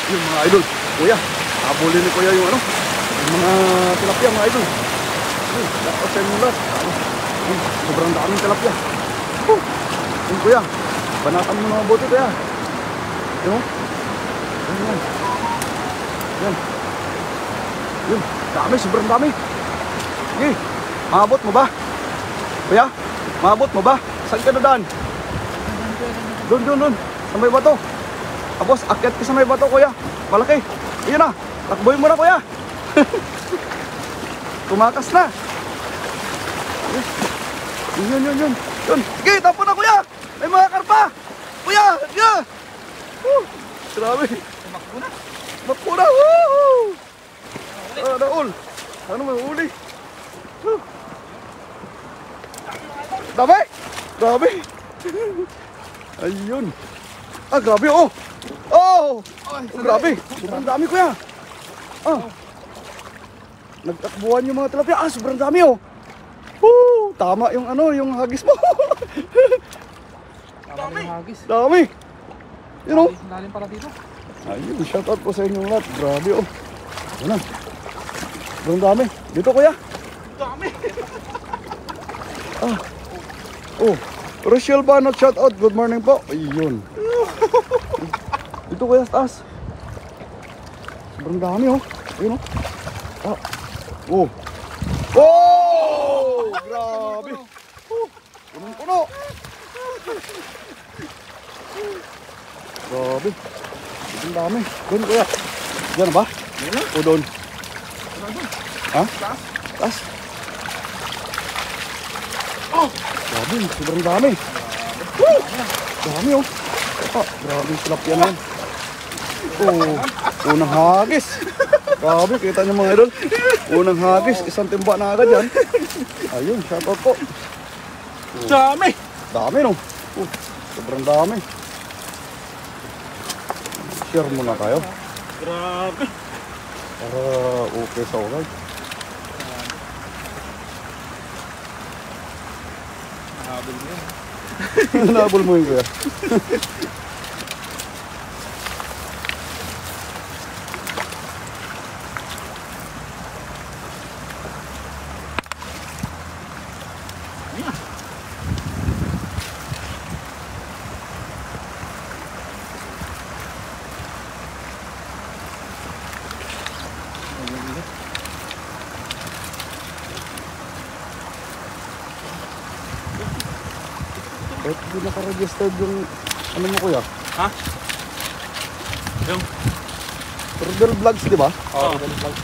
Yung mga idol, kuya, habulin ni kuya yung ano, yung mga tilapia mga idol. Dapat sa inyo lahat. Sobrang daming tilapia. Yung kuya, banatan mo na mabuti kuya. Yun o. Yan. Yan. Yun, dami, sobrang dami. Sige, maabot mo ba? Kuya, maabot mo ba? Saan ka na daan? Doon. Sa may bato. Tapos, akyat ka sa may bato, kuya. Malaki. Ayun na. Takboy mo na, kuya. Tumakas na. Yun. Sige, tapo na, kuya. May mga karpa. Kuya, yeah. Grabe. Tumakbo na. Woo! Naul. Ano may uli? Dami. Grabe. Ayun. Grabe oh. Grabe. Sobrang dami kuya. Nagtakbuhan yung mga tilapia. Sobrang dami oh. Tama yung ano, yung hagis mo. Dami. Dami. Yun oh. Lalim pala dito. Ayun, shout out po sa inyong lahat. Grabe oh. Yan na. Sobrang dami. Dito kuya. Dami. Rochelle Banot, shout out. Good morning po. Ayun. Dito kuya sa taas. Sobrang dami oh. Ayun oh. Grabe. Punong-puno. Grabe. Sobrang dami. Doon kuya. Diyan ba? O doon? Ha? Taas. Grabe, sobrang dami. Dami oh. Grabe yung tilapia na yan. Unang hagis. Grabe, kita niyo mga idol. Unang hagis, isang timba na agad yan. Ayun, shoutout po. Dami. Dami no. Sobrang dami. Share muna tayo. Grabe. Para okay sa ulay. Nahabol mo yun. Nahabol mo yun kuya. Kahit hindi naka-registered yung ano mo kuya? Ha? Yung? Rodel Vlogs, di ba? Oo, Rodel Vlogs.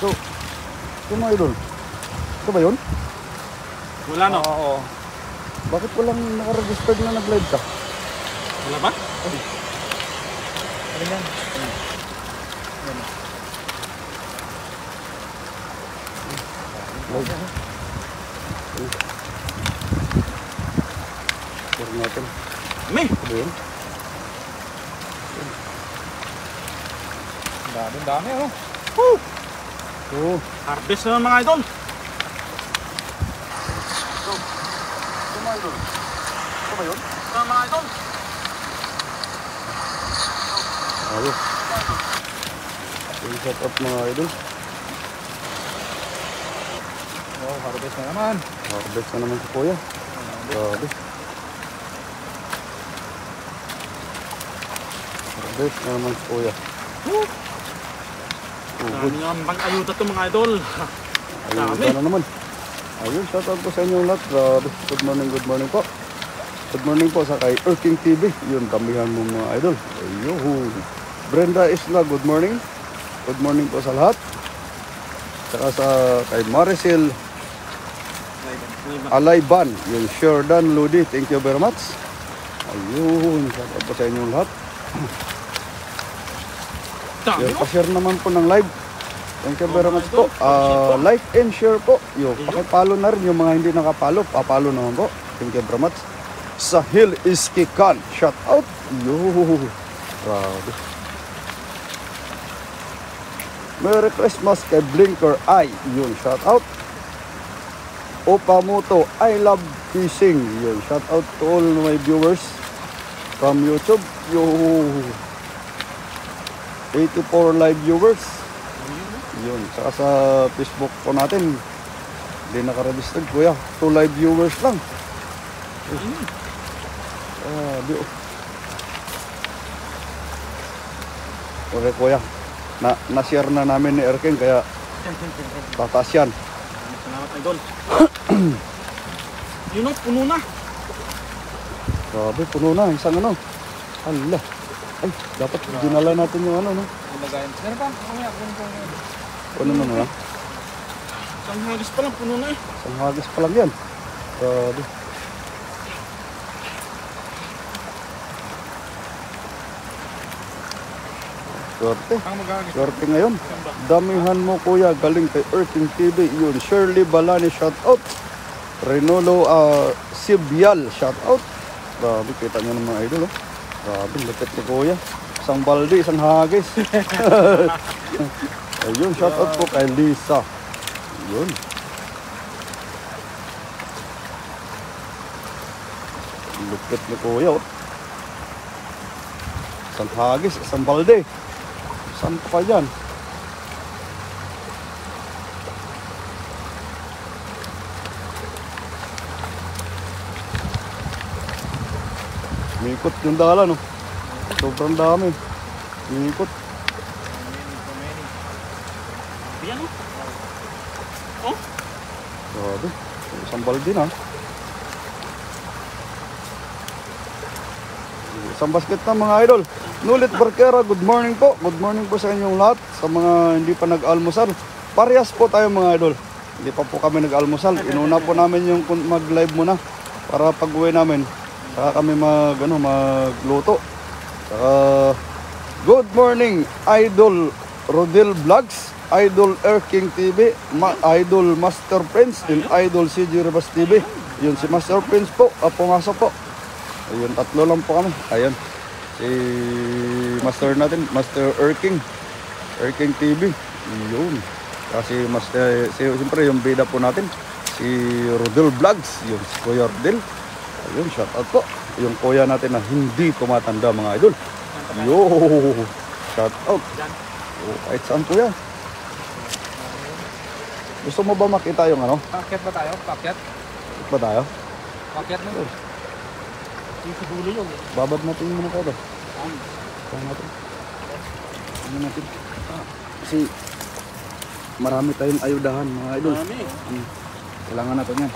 So, ito mga idol. Ito ba yun? Wala no? Oo. Bakit walang naka-registered na nag-live ka? Wala ba? Ano yan? Live. Puro natin. May! Ito ba yun? Dami oh. Harvest na mga idol. Ito mga idol. Ito ba yun? Mga idol. Ayos. Yung set up mga idol. Harvest na naman. Harvest na naman si kuya. Grabe. Harvest na naman si kuya. Dami naman bang ayuda ito mga idol. Ayun na naman. Ayun, shout out po sa inyo lahat. Grabe. Good morning po. Good morning po sa kay Erking TV. Yun, tambihan mo mga idol. Ayun. Brenda Isla, good morning. Good morning po sa lahat. Saka sa kay Maricel Alayban. Yun, Sheridan Ludi. Thank you very much. Ayun, shout out po sa inyo lahat. Yun, pa-share naman po ng live. Thank you very much po. Like and share po. Yo, pakipalo na rin yung mga hindi nakapalo. Papalo naman po. Thank you very much. Sahil Iskikan. Shout out. Yo. Grabe. Merry Christmas kay Blinker Eye. Yun, shout out. Opamoto, I love fishing. Yun, shout out to all my viewers from YouTube. Yo. 84 live viewers. Yun. Saka sa Facebook po natin, hindi nakaregistered kuya. 2 live viewers lang. Okay kuya. Na-share na namin ni Erking kaya tataas yan. Salamat, idol. Yun o, puno na. Grabe, puno na. Isang ano. Hala. Ay, dapat dinala natin yung ano, no? Meron pa, mamaya, puno po. Ano naman, ha? Isang hagis pa lang, puno na eh. Isang hagis pa lang yan. Grabe. Swerte. Ang mag-hagis. Swerte ngayon. Damihan mo kuya, galing kay Erking TV. Yun, Shirley Balani, shout out. Renolo Sibyal, shout out. Grabe, kita nyo ng mga idol, oh. Grabe, lapit ni kuya. Isang balde, isang hagis. Ayun, shout out po kay Lisa. Yun. Lapit ni kuya, oh. Isang hagis, isang balde. Saan pa yan? Mikot yung dala, no? Sobrang dami. Mikot. Yan o. Oh? Grabe. Isang balde na. Isang basket na mga idol. Nulit Barquera, good morning po. Good morning po sa inyong lahat. Sa mga hindi pa nag-almusal. Parehas po tayo mga idol. Hindi pa po kami nag-almusal. Inuna po namin yung mag-live muna. Para pag-uwi namin. Saka kami magluto. Good morning, Idol Rodel Vlogs, Idol Erking TV, Idol Master Prince, and Idol CG Rebas TV. Yun si Master Prince po, pumasok po. Ayun, tatlo lang po kami. Ayun, si Master natin, Master Erking TV. Yun. Kasi siyempre yung bida po natin, si Rodel Vlogs, yun si Kuya Rodel. Ayun, shout out po. Yung kuya natin na hindi tumatanda mga idol. Yo, shout out. Oh, kahit saan kuya. Gusto mo ba makita yung ano? Pakyat ba tayo? Pakyat? Pakyat ba tayo? Pakyat na. Yung sa dulo yun. Babad natin muna ko ito. Kaya natin. Ano natin? Kasi marami tayong ayudahan mga idol. Marami. Kailangan natin yan.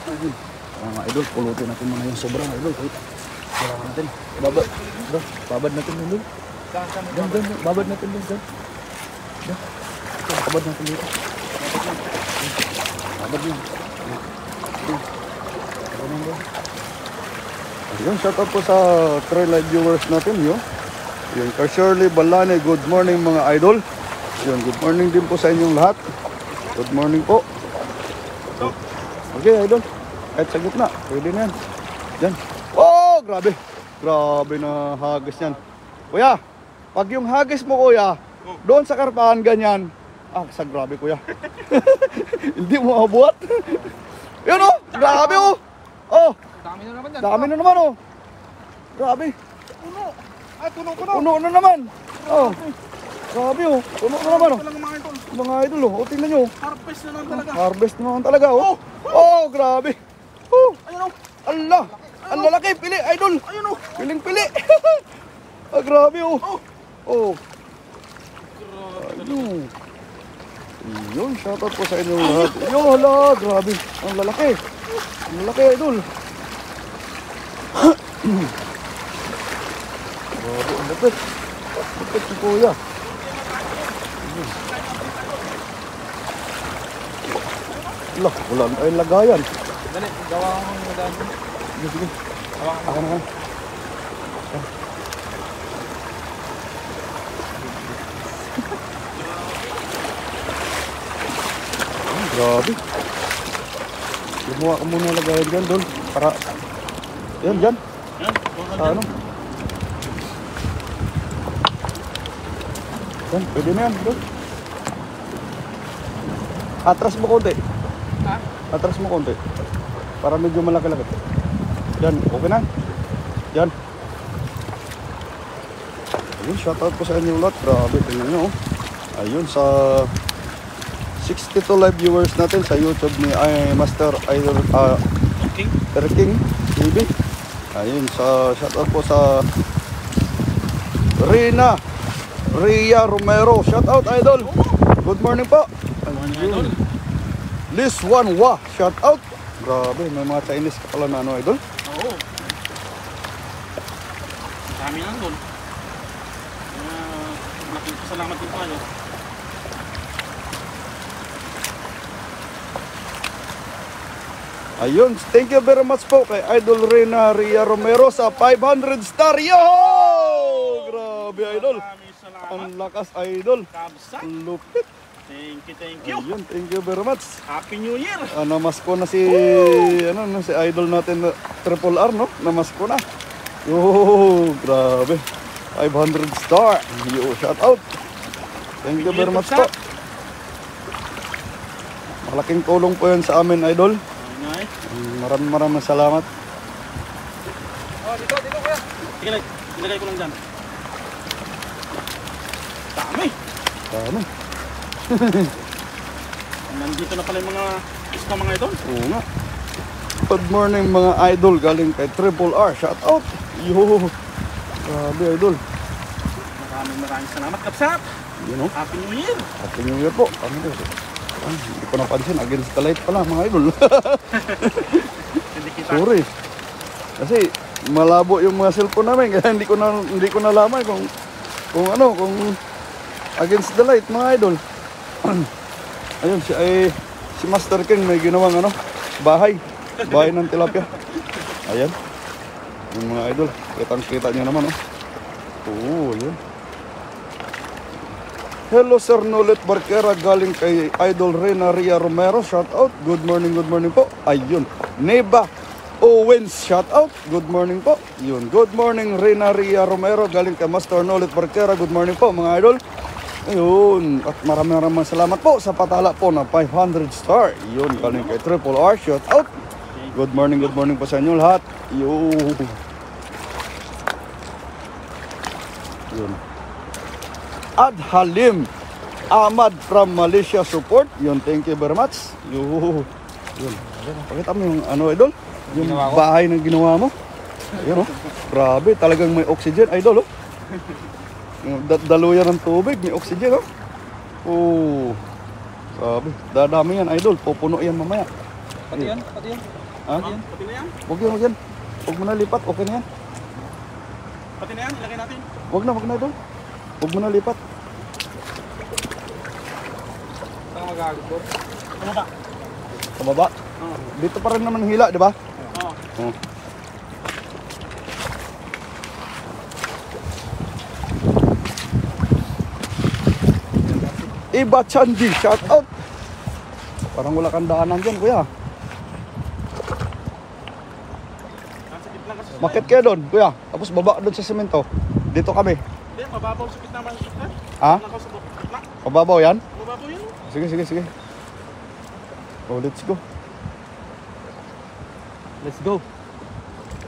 Ayun. Mga idol, pulutin natin muna yung sobrang idol. Kailangan natin. Babad natin yung idol. Diyan. Babad natin yung idol. Babad natin dito. Babad yun. Ayun, shout out po sa 3 live viewers natin. Yun, kay Shirley Balane, good morning mga idol. Yun, good morning din po sa inyong lahat. Good morning po. Okay idol. Kahit sa gitna, pwede na yan. Yan. Oh, grabe. Grabe na hagis yan. Kuya, pag yung hagis mo kuya, doon sa karpahan ganyan. Ah, sa grabe kuya. Hindi mo mabuhat. Yun oh, grabe oh. Oh, Dami na naman yan. dami na naman oh. Grabe. Puno. Ay, puno. Puno na naman. Oh, grabe oh. Puno na naman oh. Talaga mga idol. Mga idol oh, tingnan nyo. Harvest na lang talaga. Harvest na naman talaga oh. Oh, grabe. Oh, Ayun o. Allah. Ang lalaki, pili, idol. Ayun o. Piling-pili. Ah, grabe oh. Oh. Ayun. Yun, shoutout po sa inyo lahat. Yun, hala, grabe. Ang lalaki. Ang lalaki, idol. Grabe, ang lapit. Lapit si kuya. Wala, wala tayong lagayan. Dali, gawa ko ng madami. Sige. Ako na. Grabe. Gumawa ka muna lagayan dyan doon. Para. Yan, dyan. Yan, Sa ano? Yan, pwede na yan. Doon. Atras mo konti. Ha? Atras mo konti. Para medyo malaki-laki. Yan, okay na. Yan. Ayun, shoutout po sa inyo lahat. Grabe, tingnan nyo. Ayun, sa 62 live viewers natin sa YouTube ni Master Idol King TV. Ayun, sa shoutout po sa Ria Romero. Shoutout, Idol. Good morning po. Idol. Liz Wanwa. Shoutout. Grabe, may mga Chinese ka pala na ano, Idol. Oo. Kami lang doon. Salamat din tayo. Ayun, thank you very much po kay Idol Ria Romero sa 500 star. Yo! Grabe, Idol. Maraming salamat. Ang lakas, Idol. Kabsat. Lupit. Thank you. Ayun, thank you very much. Happy New Year. Namasko na si si idol natin na Triple R, no? Namasko na. Yo, grabe. 500 star. Yo, shout out. Thank you very much po. Malaking tulong po yan sa amin, Idol. Maraming salamat. Oh, dito kuya. Ilagay ko lang dyan. Dami. Nandito na pala yung mga isda mga idol. Oo nga. Good morning mga idol, galing kay Triple R. Shout out. Yo. Grabe, Idol. Maraming salamat, Kapsat. You know? Happy New Year. Happy New Year po. Hindi ko napansin. Against the light pala mga idol. Hindi kita. Sorry. Kasi malabo yung mga cellphone namin. Kaya hindi ko nalaman kung against the light mga idol. Ayun, si Master King may ginawang bahay ng tilapia. Ayan. Yung mga idol. Kitang-kita nyo naman. Oo, yun. Hello Sir Nolet Barquera, galing kay Idol Ria Romero. Shout out. Good morning po. Ayun. Neba Owens, shout out. Good morning po. Yun. Good morning Ria Romero, galing kay Master Nolet Barquera. Good morning po mga idol. Ayun. At maraming salamat po sa patala po na 500 star. Yun. Galing kay Triple R. Shout out. Good morning po sa inyo lahat. Yun. Yun. Adhalim Ahmad from Malaysia support. Yun, thank you very much. Yun. Pakita mo yung idol, yung bahay ng ginawa mo. Ayun, grabe, talagang may oxygen, idol. Daluyan ng tubig, may oxygen. Grabe, dadami yan, idol. Pupuno yan mamaya. Pati yan. Ha? Pati na yan. Huwag yan. Huwag mo na lipat, okay na yan. Pati na yan, ilagay natin. Huwag na, idol. Huwag mo na lipat. Saan magagod ko? Ano ba? Sa baba? Oo. Dito pa rin naman hila, di ba? Oo. Iba Chandi, shout out. Parang wala kang daanan dyan, kuya. Makit kayo doon, kuya. Tapos baba doon sa semento. Dito kami. Hindi, mababaw sa kitna man. Ha? Mababaw yan? Mababaw yun. Sige. Oh, let's go. Let's go.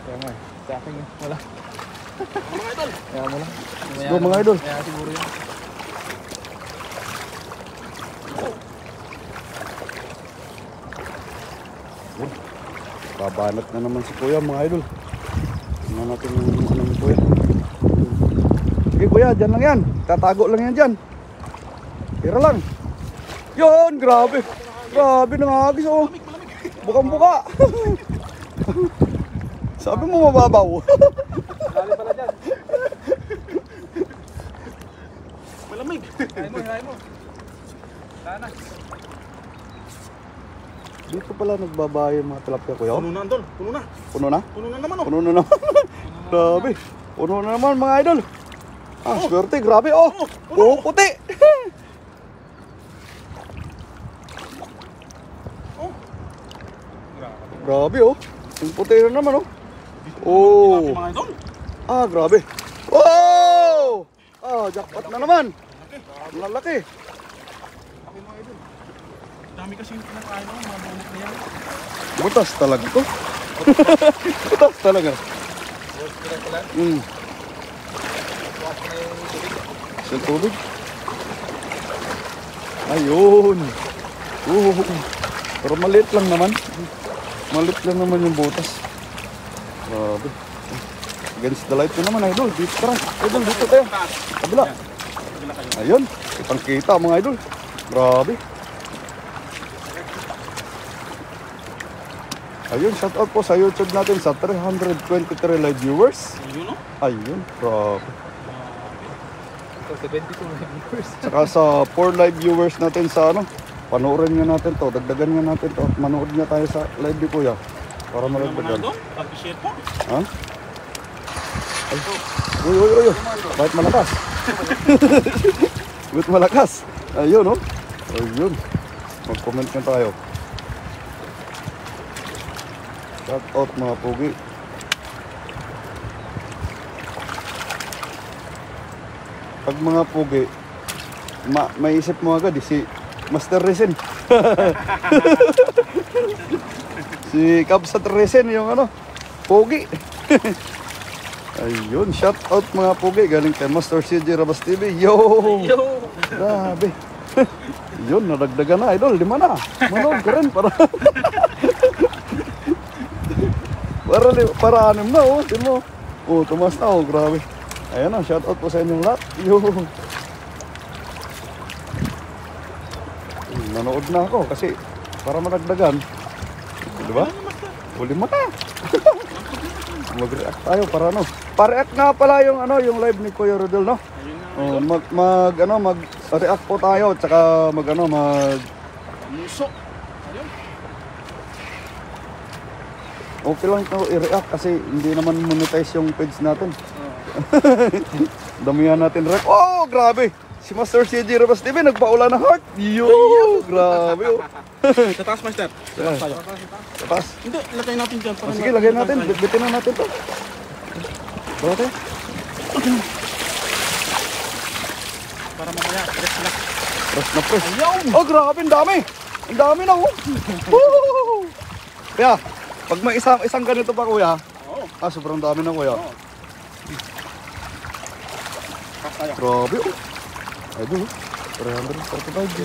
Kaya nga, sa akin wala. Mga idol. Kaya mo lang. Let's go mga idol. Kaya siguro yun. Babanat na naman si kuya mga idol. Tingnan natin yung ni kuya. Sige kuya, dyan lang yan. Tatago lang yan dyan. Tira lang. Yun, grabe. Grabe, nangagis oh. Bukang-buka. Sabi mo mababaw. Lali pala dyan. Malamig. Kaya mo. Sana. Dito pala nagbabayo mga tilapia kuya. Puno na, Andol. Puno na. Puno na? Puno na naman, oh. Puno na naman. Grabe. Puno na naman mga idol. Swerte, grabe oh. Puti. Grabe oh. Ang puti na naman oh. Mga idol. Grabe. Wow! Jackpot na naman. Ang lalaki. Dami kasi yung kinakain mo, mga bunot na yan. Butas talaga to. Butas talaga. Sa tubig. Ayun. Pero maliit lang naman. Maliit lang naman yung butas. Grabe. Against the light na naman, idol. Dito tara. Idol, dito tayo. Kabila. Ayun. Kitang kita mga idol. Grabe. Ayun, shout out po sa YouTube natin sa 323 live viewers. Ayun, no? Ayun, grabe. Ito, 72 viewers. Saka sa 4 live viewers natin sa ano, panoorin nga natin to, dagdagan nga natin to at manood nga tayo sa live ni Kuya para malagdagan. Pag-share po. Ha? Ay, uy. Bakit malakas? Bakit malakas? Ayun, oh. Ayun. Mag-comment nga tayo. Shout out mga pugi. Pag mga pugi, maisip mo agad si Master Resen. Si Kabsat Resen yung ano, pugi. Ayun, shout out mga pugi galing kay Master CJ Rabas TV. Yo! Grabe. Yun, nadagdagan na idol, 5 na. Manood ka rin para para 6 na, oh. Tignan mo. Oh, tumas na, oh. Grabe. Ayan na, shout out po sa inyong lahat. Yo. Nanood na ako kasi para madagdagan. Di ba? Uli mo na. Mag-react tayo para ano. Pa-react nga pala yung ano, yung live ni Kuya Rodel, no? Oh, mag-react po tayo at saka Muso. okay lang ito i-react kasi hindi naman monetize yung page natin. Damihan natin rep. Oh, grabe! Si Master CJ Rabas TV nagpaula ng heart. Yo! Grabe, oh. Sa taas, Master. Sa taas tayo. Sa taas. Hindi, lagay natin dyan. Oh, sige, lagay natin. Bitbitin na natin to. Bakit? Para mamaya, press na. Press na press. Oh, grabe, ang dami. Ang dami na, oh. Woo! Kaya, pag may isang ganito pa, Kuya. Oo. Sobrang dami na, Kuya. Oo. Taas tayo. Grabe, oh. Ayun, 345.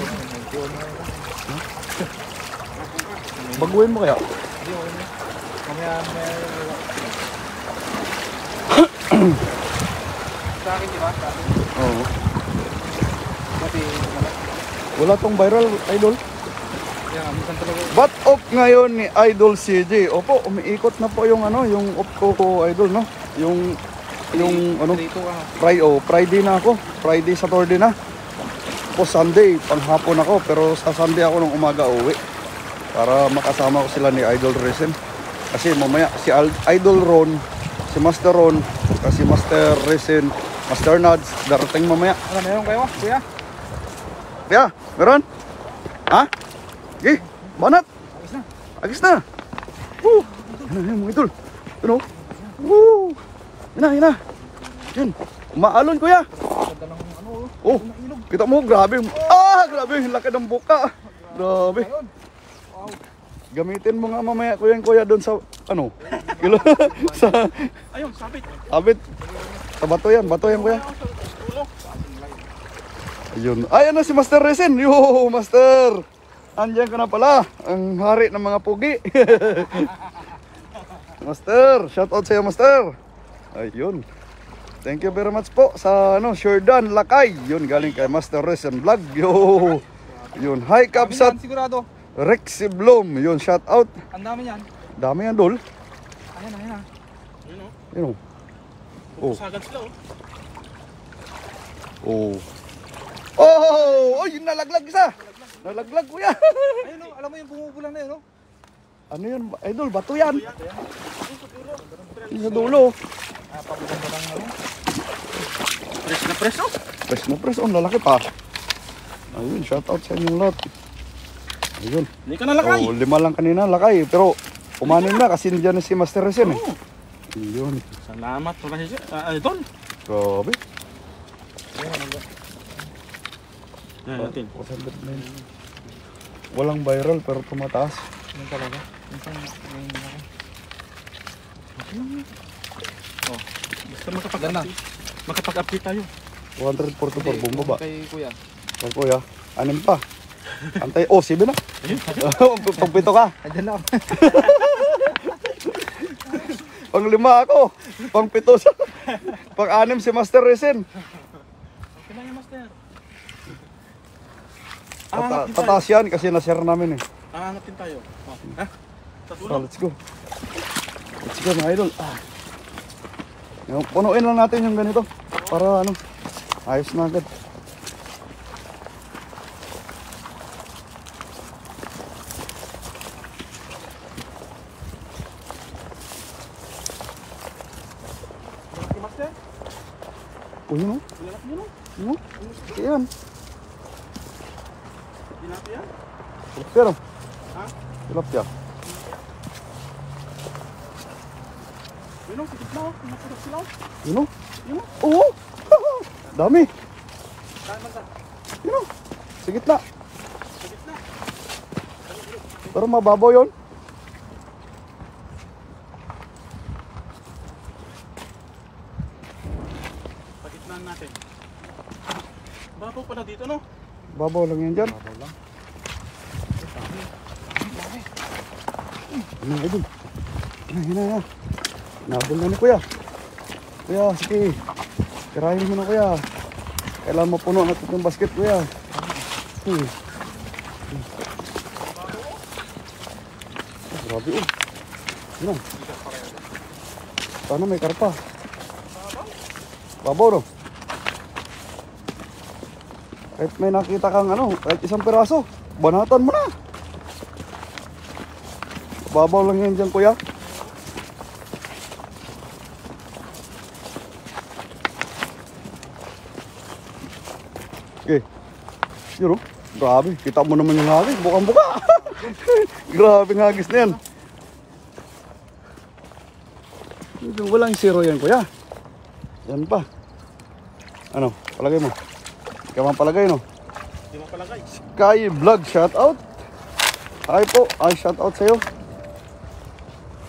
Baguhin mo kaya? Mamaya sa akin, di ba? Sa akin. Oo. Kasi, Wala tong viral, idol. yeah, minsan talaga. Bat off ngayon ni Idol CJ. Opo, umiikot na po yung ano, yung off ko, idol, no? Yung ano, Dito, Friday na ako. Friday, Saturday na. Po Sunday, panghapon ako. Pero sa Sunday ako ng umaga uwi. Para makasama ko sila ni Idol Resen. Kasi mamaya si Idol Ron, si Master Ron, kasi Master Resen, Master Nads, darating mamaya. Ano, meron kayo, Kuya? Kaya, meron? Ha? Okay, banat. Agis na. Agis na. Woo! Yan mga idol. Ano? Woo! Yan na. Yan. Umaalon, Kuya. Ganda ng ano, Oh, kita mo, grabe. Grabe, laki ng buka. Grabe. ayun. Wow. Gamitin mo nga mamaya, Kuya doon sa, ano? Kilo, sa, Ayun, sabit. abit. Sa bato yan, Kuya. Ulo. Ayun. Ayan na si Master Resen. Yo, Master. Andiyan ka na pala. Ang hari ng mga pugi. Master, shout out sa iyo, Master. Ayun. Thank you very much po sa Shordan Lakay. Yun, galing kay Master Resen Vlog. Yo. Yun. Hi, Kabsat. Dami yan, sigurado. Rexy Blom. Yun, shout out. Ang dami yan. Dami yan, Dol. Ayan. Ayun, oh. Yun. Oh. Sagad sila, oh. Oh, yun nalaglag isa. Nalaglag, Kuya. Ayun, alam mo yung bumubulan na yun, no? Ano yun, idol? Bato yan. Yung sa dulo. Pabukan pa ng ano? Press na press, oh. Press na press, oh, lalaki pa. Ayun, shout out sa inyong lahat. Ayun. Hindi ka nalakay. 5 lang kanina, lakay. Pero umanin na kasi nandiyan na si Master Resen eh. Oo. Ayun. Salamat pala siya. Idol. Grabe. Yan natin. Walang viral pero tumataas. Yun talaga. Minsan, ngayon ako. Basta makapag-ganda. makapag-update tayo. 144 bumaba. Kay kuya. O kuya, 6 pa. Antay, 7 na. Pagpito ka. Andyan na ako. Pang 5 ako. Pang 7 sa. Pang 6 si Master Resen. Okay lang yung master. Tataas yan kasi na-share namin eh. Aangatin tayo. Oh. Ha? Sa So, tulong. let's go. Let's go mga idol. Yung, punuin lang natin yung ganito. Para ano, ayos na agad. Okay, master? Oh, yun o. Lalaki yun, oh. Yun o. Ayan. Dinati yan? Tilapia no. Ha? Tilapia. Yun, oh. Sikit na, oh. Pinapurok sila, oh. Yun o. Yun, oh. Oo. Dami. Saan man ka? Yun o. Sa gitna. Sa gitna. Pero mababaw yun. Sa gitna natin. Babaw pala dito, no? Babaw lang yan dyan. Babaw lang. Ano idol? Hina. Nabol na ni kuya. Kuya, sige. Kirahin mo na kuya. Kailangan mapuno natin yung basket kuya. Grabe oh. Yun o. Sana may karpa. Babaw no? Kahit may nakita kang ano, kahit isang piraso, banatan mo na. Babaw lang yan dyan kuya. Okay. Yun o. Grabe. Kita mo naman yung hagis. Bukang-buka. Grabe ng hagis na yan. Walang zero yan kuya. Yan pa. Ano? Palagay mo. Ikaw man palagay no? Di mo palagay. Sky Vlog. Shout out. Hi po. Ay shout out sa'yo.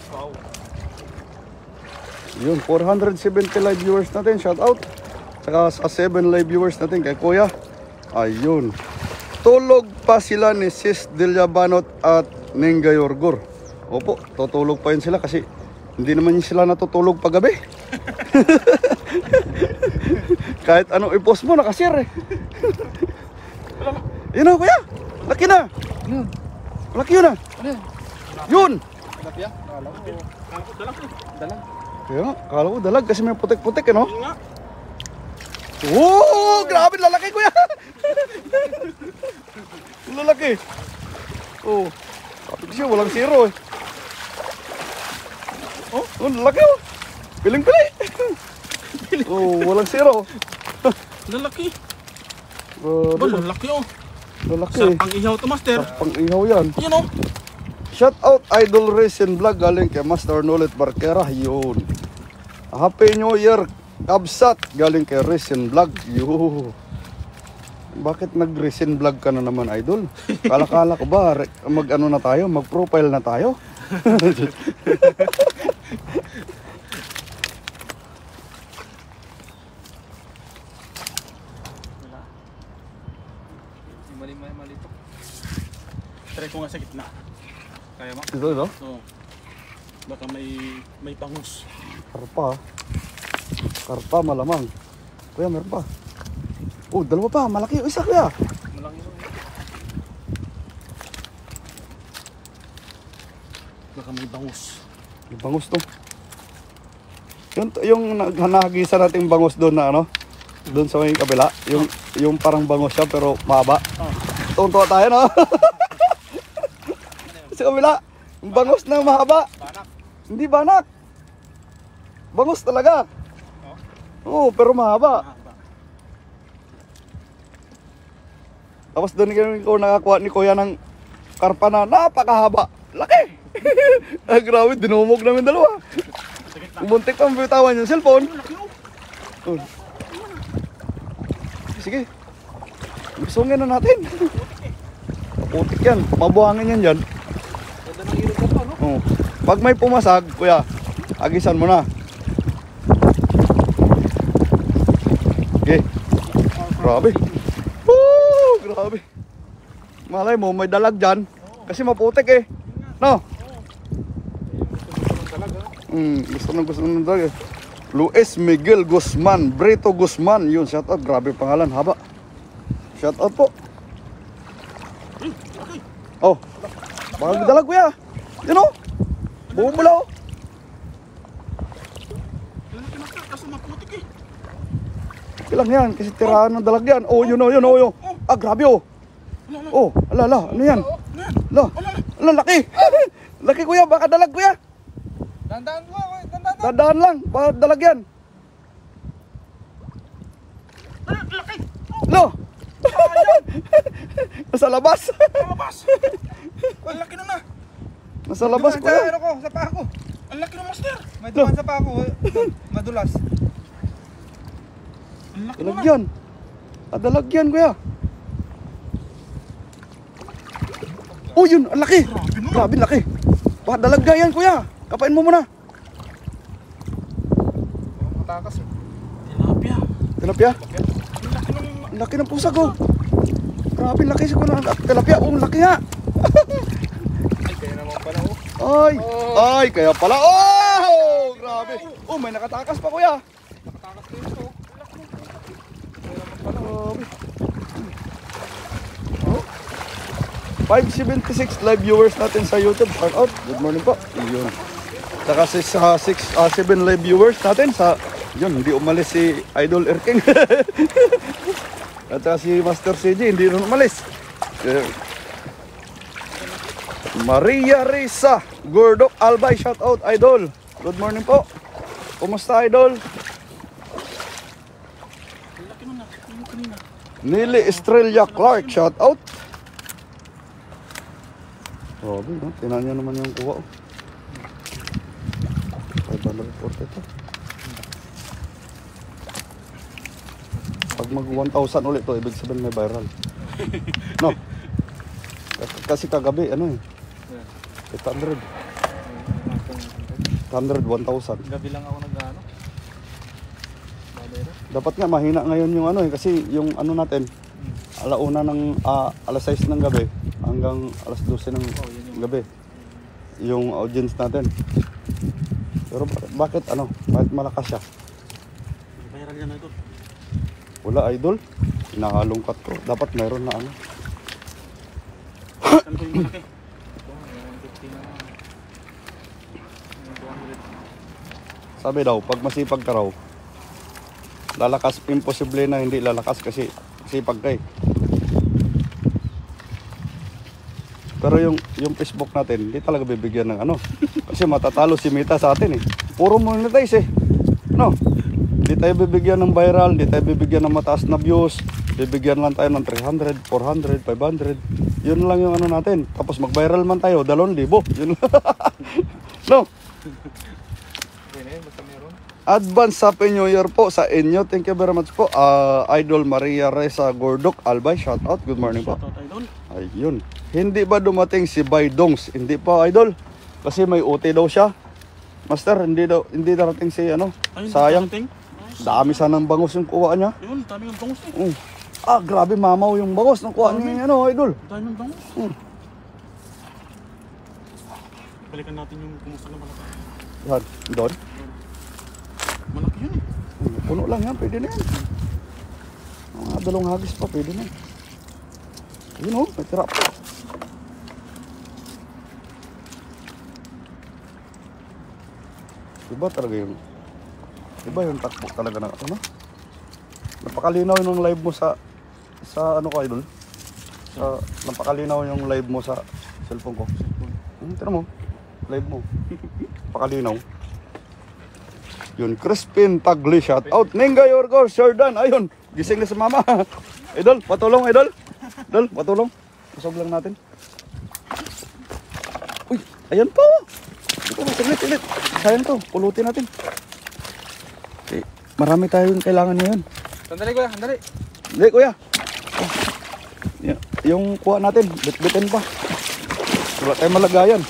Wow. Yun. 470 live viewers natin. Shout out. Saka sa 7 live viewers natin kay kuya. Ayun. Tulog pa sila ni Sis Dilyabanot at Ninga Yorgor. Opo, tutulog pa yun sila kasi hindi naman sila natutulog paggabi. Kahit anong i-post mo, nakashare eh. Yun o kuya, laki na. Yun. Laki yun ah. Ano yan? Yun. Tilapia? Akala ko. Ako, dalang ko. Dalang. Kaya nga, kala ko dalag kasi may putik-putik eh no. Yun nga. Oh, grabe lalaki kuya. Lalaki. Oh, kapit siya, walang zero eh. Oh, lalaki oh. Piling-pili. Oh, walang zero. Lalaki. Grabe, Ba, lalaki, oh. lalaki. Sa pang-ihaw to, master. Pang ihaw yan. Yun, oh. Shout out Idol Racing Vlog galing kay Master Nolet Barquera. Yun. Happy New Year Kabsat galing kay Racing Vlog. Yun. Bakit nag-Racing Vlog ka na naman idol? Kala-kala ko ba mag-ano na tayo? Mag-profile na tayo? Mali to. Try ko nga sa gitna. Kaya mo? Ito, ito. Oo. Baka may bangus. Karpa. Karpa malamang. Kuya, meron pa. Oh, dalawa pa. Malaki. Isa kuya. Malaki yun. Baka may bangus. Yung bangus to. Yung nahagisan nating bangus doon na ano? Doon sa may kabila. Yung parang bangus siya pero mahaba. Oh. Tuntua tayo no? Sa kabila. Yung bangus na mahaba. Banak. Hindi banak. Bangus talaga. Oo, pero mahaba. Mahaba. Tapos doon ko nakakuha ni kuya ng karpa na napakahaba. Laki! Ah, grabe, dinumog namin dalawa. Sa gitna. Muntik pa mabitawan yung cellphone. Laki, oh. Oh. Sige. Bisungin na natin. Putik yan. Mabuhangin yan dyan. Ganda ng ilog na to, no? Oh. Pag may pumasag, kuya, agisan mo na. grabe. Woo! Grabe. Malay mo, may dalag dyan. Kasi maputik eh. No? Gusto ng dalag eh. Luis Miguel Guzman, Brito Guzman. Yun, shout out. Grabe pangalan, haba. Shout out po. Oh, bakal dalag kuya. Yun o. Bumula o. Kaso maputik eh. Ilang yan, kasi tirahan ng dalag yan. Oh, yun o, yun o, yun. Ah, grabe o. Oh, ala, ano yan? Ala, laki. Laki kuya, baka dalag kuya. Dandaan mo, dandaan. Dadaan lang, baka dalag yan. Laki! Lo. Nasa labas. Labas! Ang laki nun ah! Nasa labas Dumaan kuya. sa ano ko, sa paa ko. Ang laki ng master! May dumaan sa paa ko. Madulas. Ang laki nun Dalag ah! yan. Ah, dalag yan kuya. Oh, yun, ang laki. Grabe, laki. Baka dalag yan kuya. Kapain mo muna. Matakas eh. Tilapia! Tilapia. Ang laki ng... Ang laki ng pusag oh. Grabe, laki siguro ng tilapia. Oh, ang laki nga. Ay, kaya naman pala oh. Ay, kaya pala. Oh, grabe. Oh, may nakatakas pa kuya. Nakatakas din ito. Grabe. Oh. 576 live viewers natin sa YouTube. Shout out. Good morning po. Yun. Saka sa 7 live viewers natin sa yun, hindi umalis si Idol Erking. At saka si Master CJ hindi rin umalis. Maria Risa Gordok Albay, shout out Idol. Good morning po. Kumusta Idol? Ang laki nun ah! Yung kanina. Nili Estrella Clark, shout out. Grabe, no? Tinan niyo naman yung kuha. 540 ito. Pag mag 1,000 ulit to, ibig sabihin may viral. No? Kasi kagabi, ano eh? 800. 100, 1,000. Gabi lang ako nag-ano. Dapat nga mahina ngayon yung ano eh. Kasi yung ano natin, alauna ng alas 6 ng gabi hanggang alas 12 ng gabi. Yung audience natin. Pero bakit ano? Bakit malakas siya? Viral yan ito. Wala Idol. Inahalongkat ko. Dapat mayroon na ano. Saan ko yung malaki? Ito, may 150 na. May 200. Sabi daw, pag masipag ka raw, lalakas, imposible na hindi lalakas kasi sipag ka eh. Pero yung Facebook natin, hindi talaga bibigyan ng ano. Kasi matatalo si Meta sa atin eh. Puro monetize eh. No? Hindi tayo bibigyan ng viral, hindi tayo bibigyan ng mataas na views. Bibigyan lang tayo ng 300, 400, 500. Yun lang yung ano natin. Tapos mag-viral man tayo, 2,000. Yun lang. No? Okay na yun, basta meron. Advance Happy New Year po sa inyo. Thank you very much po. Idol Maria Reza Gordok Albay, shout out. Good morning po. Shout out Idol. Ayun. Hindi ba dumating si Baydongs? Hindi pa Idol. Kasi may OT daw siya. Master, hindi darating si ano. Ayun, Sayang. darating. Dami sanang bangos yung kuha niya. Yun, dami ng bangus eh. Grabe mamaw yung bangos ng kuha niya ano, Idol. Dami ng bangus. Balikan natin yung kumusta na malaki. Yan, doon. Malaki yun eh. Puno lang yan, pwede na yan. Mga dalawang hagis pa, pwede na yan. Yun oh, may tira pa. Iba yung takbo talaga ng ano. Napakalinaw yung live mo sa ano ko Idol. Napakalinaw yung live mo sa cellphone ko. Tira mo, live mo. Napakalinaw. Yun, Crispin Tagli, shout out. Ninga Yorgos, Jordan, ayun. Gising na si mama. Idol, patulong Idol. Idol, patulong. Usog lang natin. Uy, ayan po. Ito, saglit. Sayang to, pulutin natin. Okay, marami tayong kailangan ngayon. Sandali kuya, sandali. Hindi kuya. Yung kuha natin, bit-bitin pa. Wala tayong malagayan.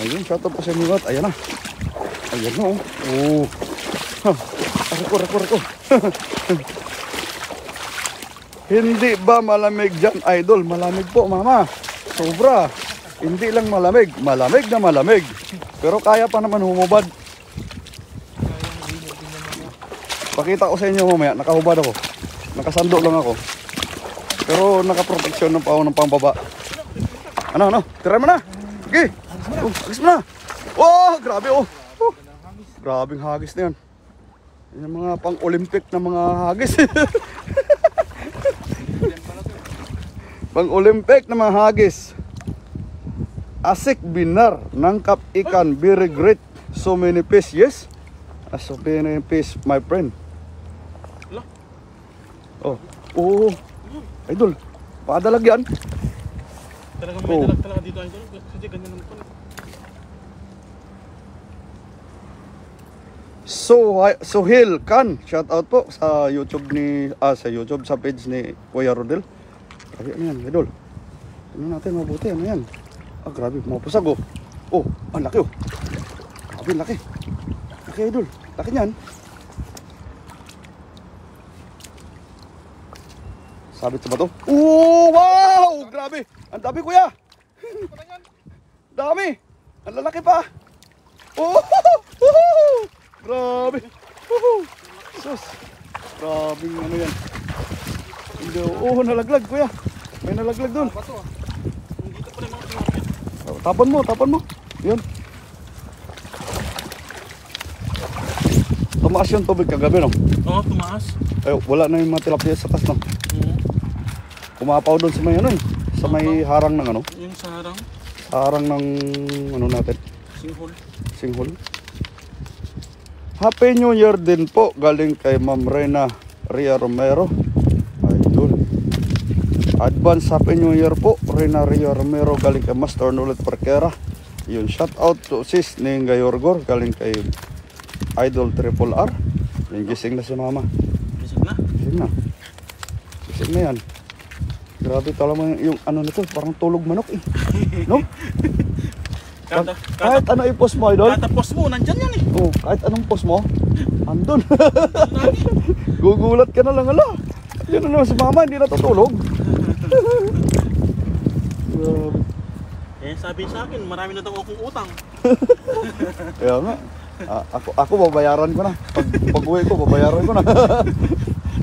Ayun, shout out po sa inyo. Ayan na. Ayan na oh. Oh. Reko. Hindi ba malamig dyan, idol? Malamig po, mama. Sobra. Hindi lang malamig. Malamig na malamig. Pero kaya pa naman humubad. Pakita ko sa inyo mamaya. Nakahubad ako. Nakasando lang ako. Pero nakaproteksyon ng pao ng pambaba. Ano? Tira mo na. Sige. Agis mo na. Oh, grabe oh. Grabing hagis na yan. Yan yung mga pang-Olympic na mga hagis. Pang-Olympic na mga hagis. Asik binar, nangkap ikan, very great. So many fish, yes? So many fish, my friend. Oh, idol, padalag yan. Talagang may dalag talaga dito, idol. Kasi ganyan naman pala. Sohil Khan, shout out po sa YouTube sa page ni Kuya Rodel. Grabe ano yan, idol. Tingnan natin mabuti, ano yan? Grabe, mapusag oh. Oh, ang laki oh. Grabe, laki. Laki idol, laki niyan. Sabit sa bato. Oh, wow! Grabe! Ang dami kuya! Dami! Ang lalaki pa! Oh! Grabe! Sus! Grabe ano yan. Oh, nalaglag kuya. May nalaglag doon. Tapan mo. Yun. Tumaas yung tubig kagabi, no? Oo, tumaas. Ay, wala na yung mga tilapia sa taas, no? Kumapaw doon sa may ano eh. Sa may harang ng ano? Yung sa harang? Sa harang ng ano natin? Singhol. Happy New Year din po. Galing kay Ma'am Reyna Ria Romero. Ayun. Advance Happy New Year po. Reyna Ria Romero. Galing kay Master Nulet Parkera. Yun. Shout out to sis ni Gayorgor. Galing kay Idol Triple R. Yung gising na si mama. Gising na yan. Grabe talaga yung ano nito, parang tulog manok eh. No? Kahit ano i-post mo, idol? Kahit post mo, nandyan yan eh. Oh, kahit anong post mo, andun. Gugulat ka na lang, ala. Yan na naman si mama, hindi natutulog. Sabi sa akin, marami na daw akong utang. Kaya nga. Ako babayaran ko na. Pag-uwi ko, babayaran ko na.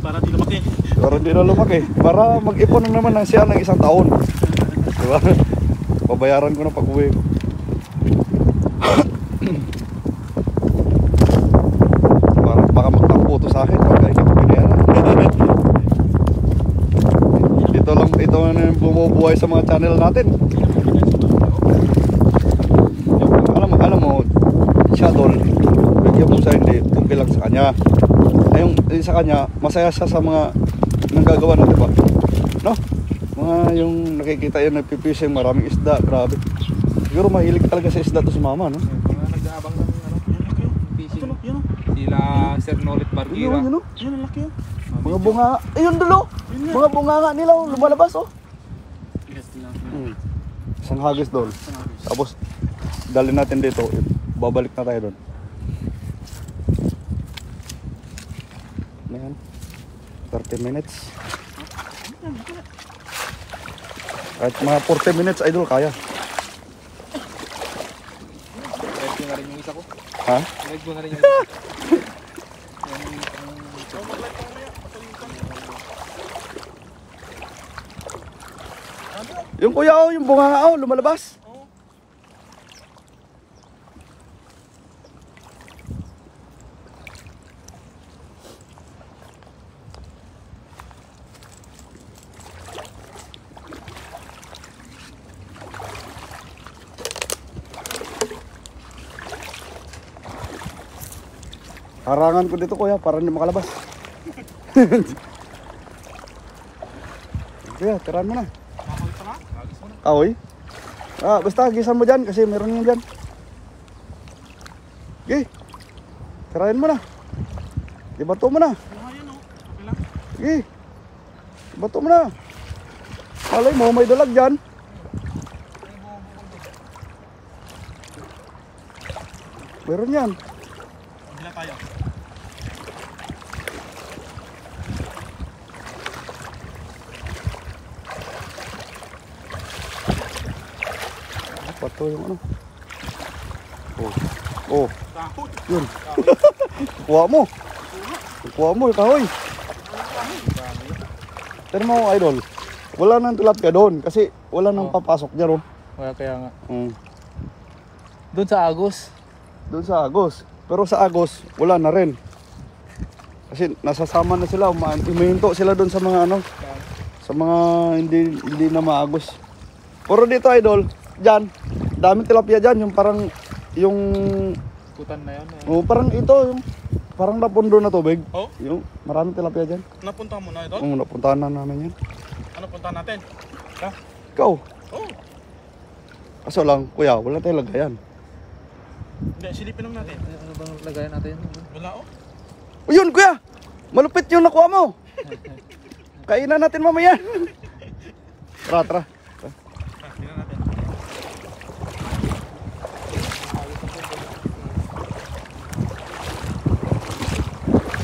Para di lumaki. Para di na lumaki. Para mag-ipon naman siya ng isang taon. Diba? Babayaran ko na pag-uwi ko. Para baka magtamputo sa akin pagka hindi ko binayaran. Ito na yung bumubuhay sa mga channel natin. Alam mo, siya doon, bigyan mo sa hindi, tungkol lang sa kanya. Ay, yung sa kanya, masaya siya sa mga nanggagawa natin ba? No? Mga yung nakikita yun, nagpipishing, maraming isda, grabe. Siguro mahilig talaga sa isda to si mama, no? Mga nag-aabang ng fishing. Sila Sir Nolet Parkira. Yun, Yun, ang laki yun. mga bunga, ayun dulo! Mga bunga nga nila, lumalabas, oh. Isang hagis doon. Tapos, dali natin dito, babalik na tayo doon. Ayan. 30 minutes. Kahit mga 40 minutes, idol, kaya. Live ko na rin yung isa ko. Ha? Live ko na rin yung isa. Yung kuya, oh, yung bunga nga, oh, lumalabas. Harangan ko dito kuya para hindi makalabas. Kuya, tirahan mo na. Kahoy? Basta gisan mo dyan kasi meron yun dyan. Okay. Tirahin mo na. Ibato mo na. Okay. Ibato mo na. Malay mo, may dalag dyan. Meron yan. Bila tayo. bato yung ano. Oh. Oh. Kahon. Yun. Kuha mo. Kuha mo, kahoy. Pero mo, idol. Wala nang tilapia doon kasi wala nang papasok dyan, oh. Wala kaya nga. Doon Sa Agos. sa Agos. Pero sa Agos, wala na rin. Kasi nasasama na sila, umihinto sila doon sa mga ano, sa mga hindi na maagos. Pero dito, idol, diyan, daming tilapia diyan, yung parang yung Kutan na yan. oh, parang ito, yung parang napundo na tubig. Oh? Yung maraming tilapia diyan. Napunta mo na ito? Napuntahan na namin yan. Ano punta natin? Ikaw, Oh. kaso lang, kuya, wala tayong lagayan. Hindi, silipin naman natin. Ano bang lagayan natin? Wala oh. O yun, kuya, malupit yung nakuha mo. Kainan natin mamaya. Tara. Tingnan natin.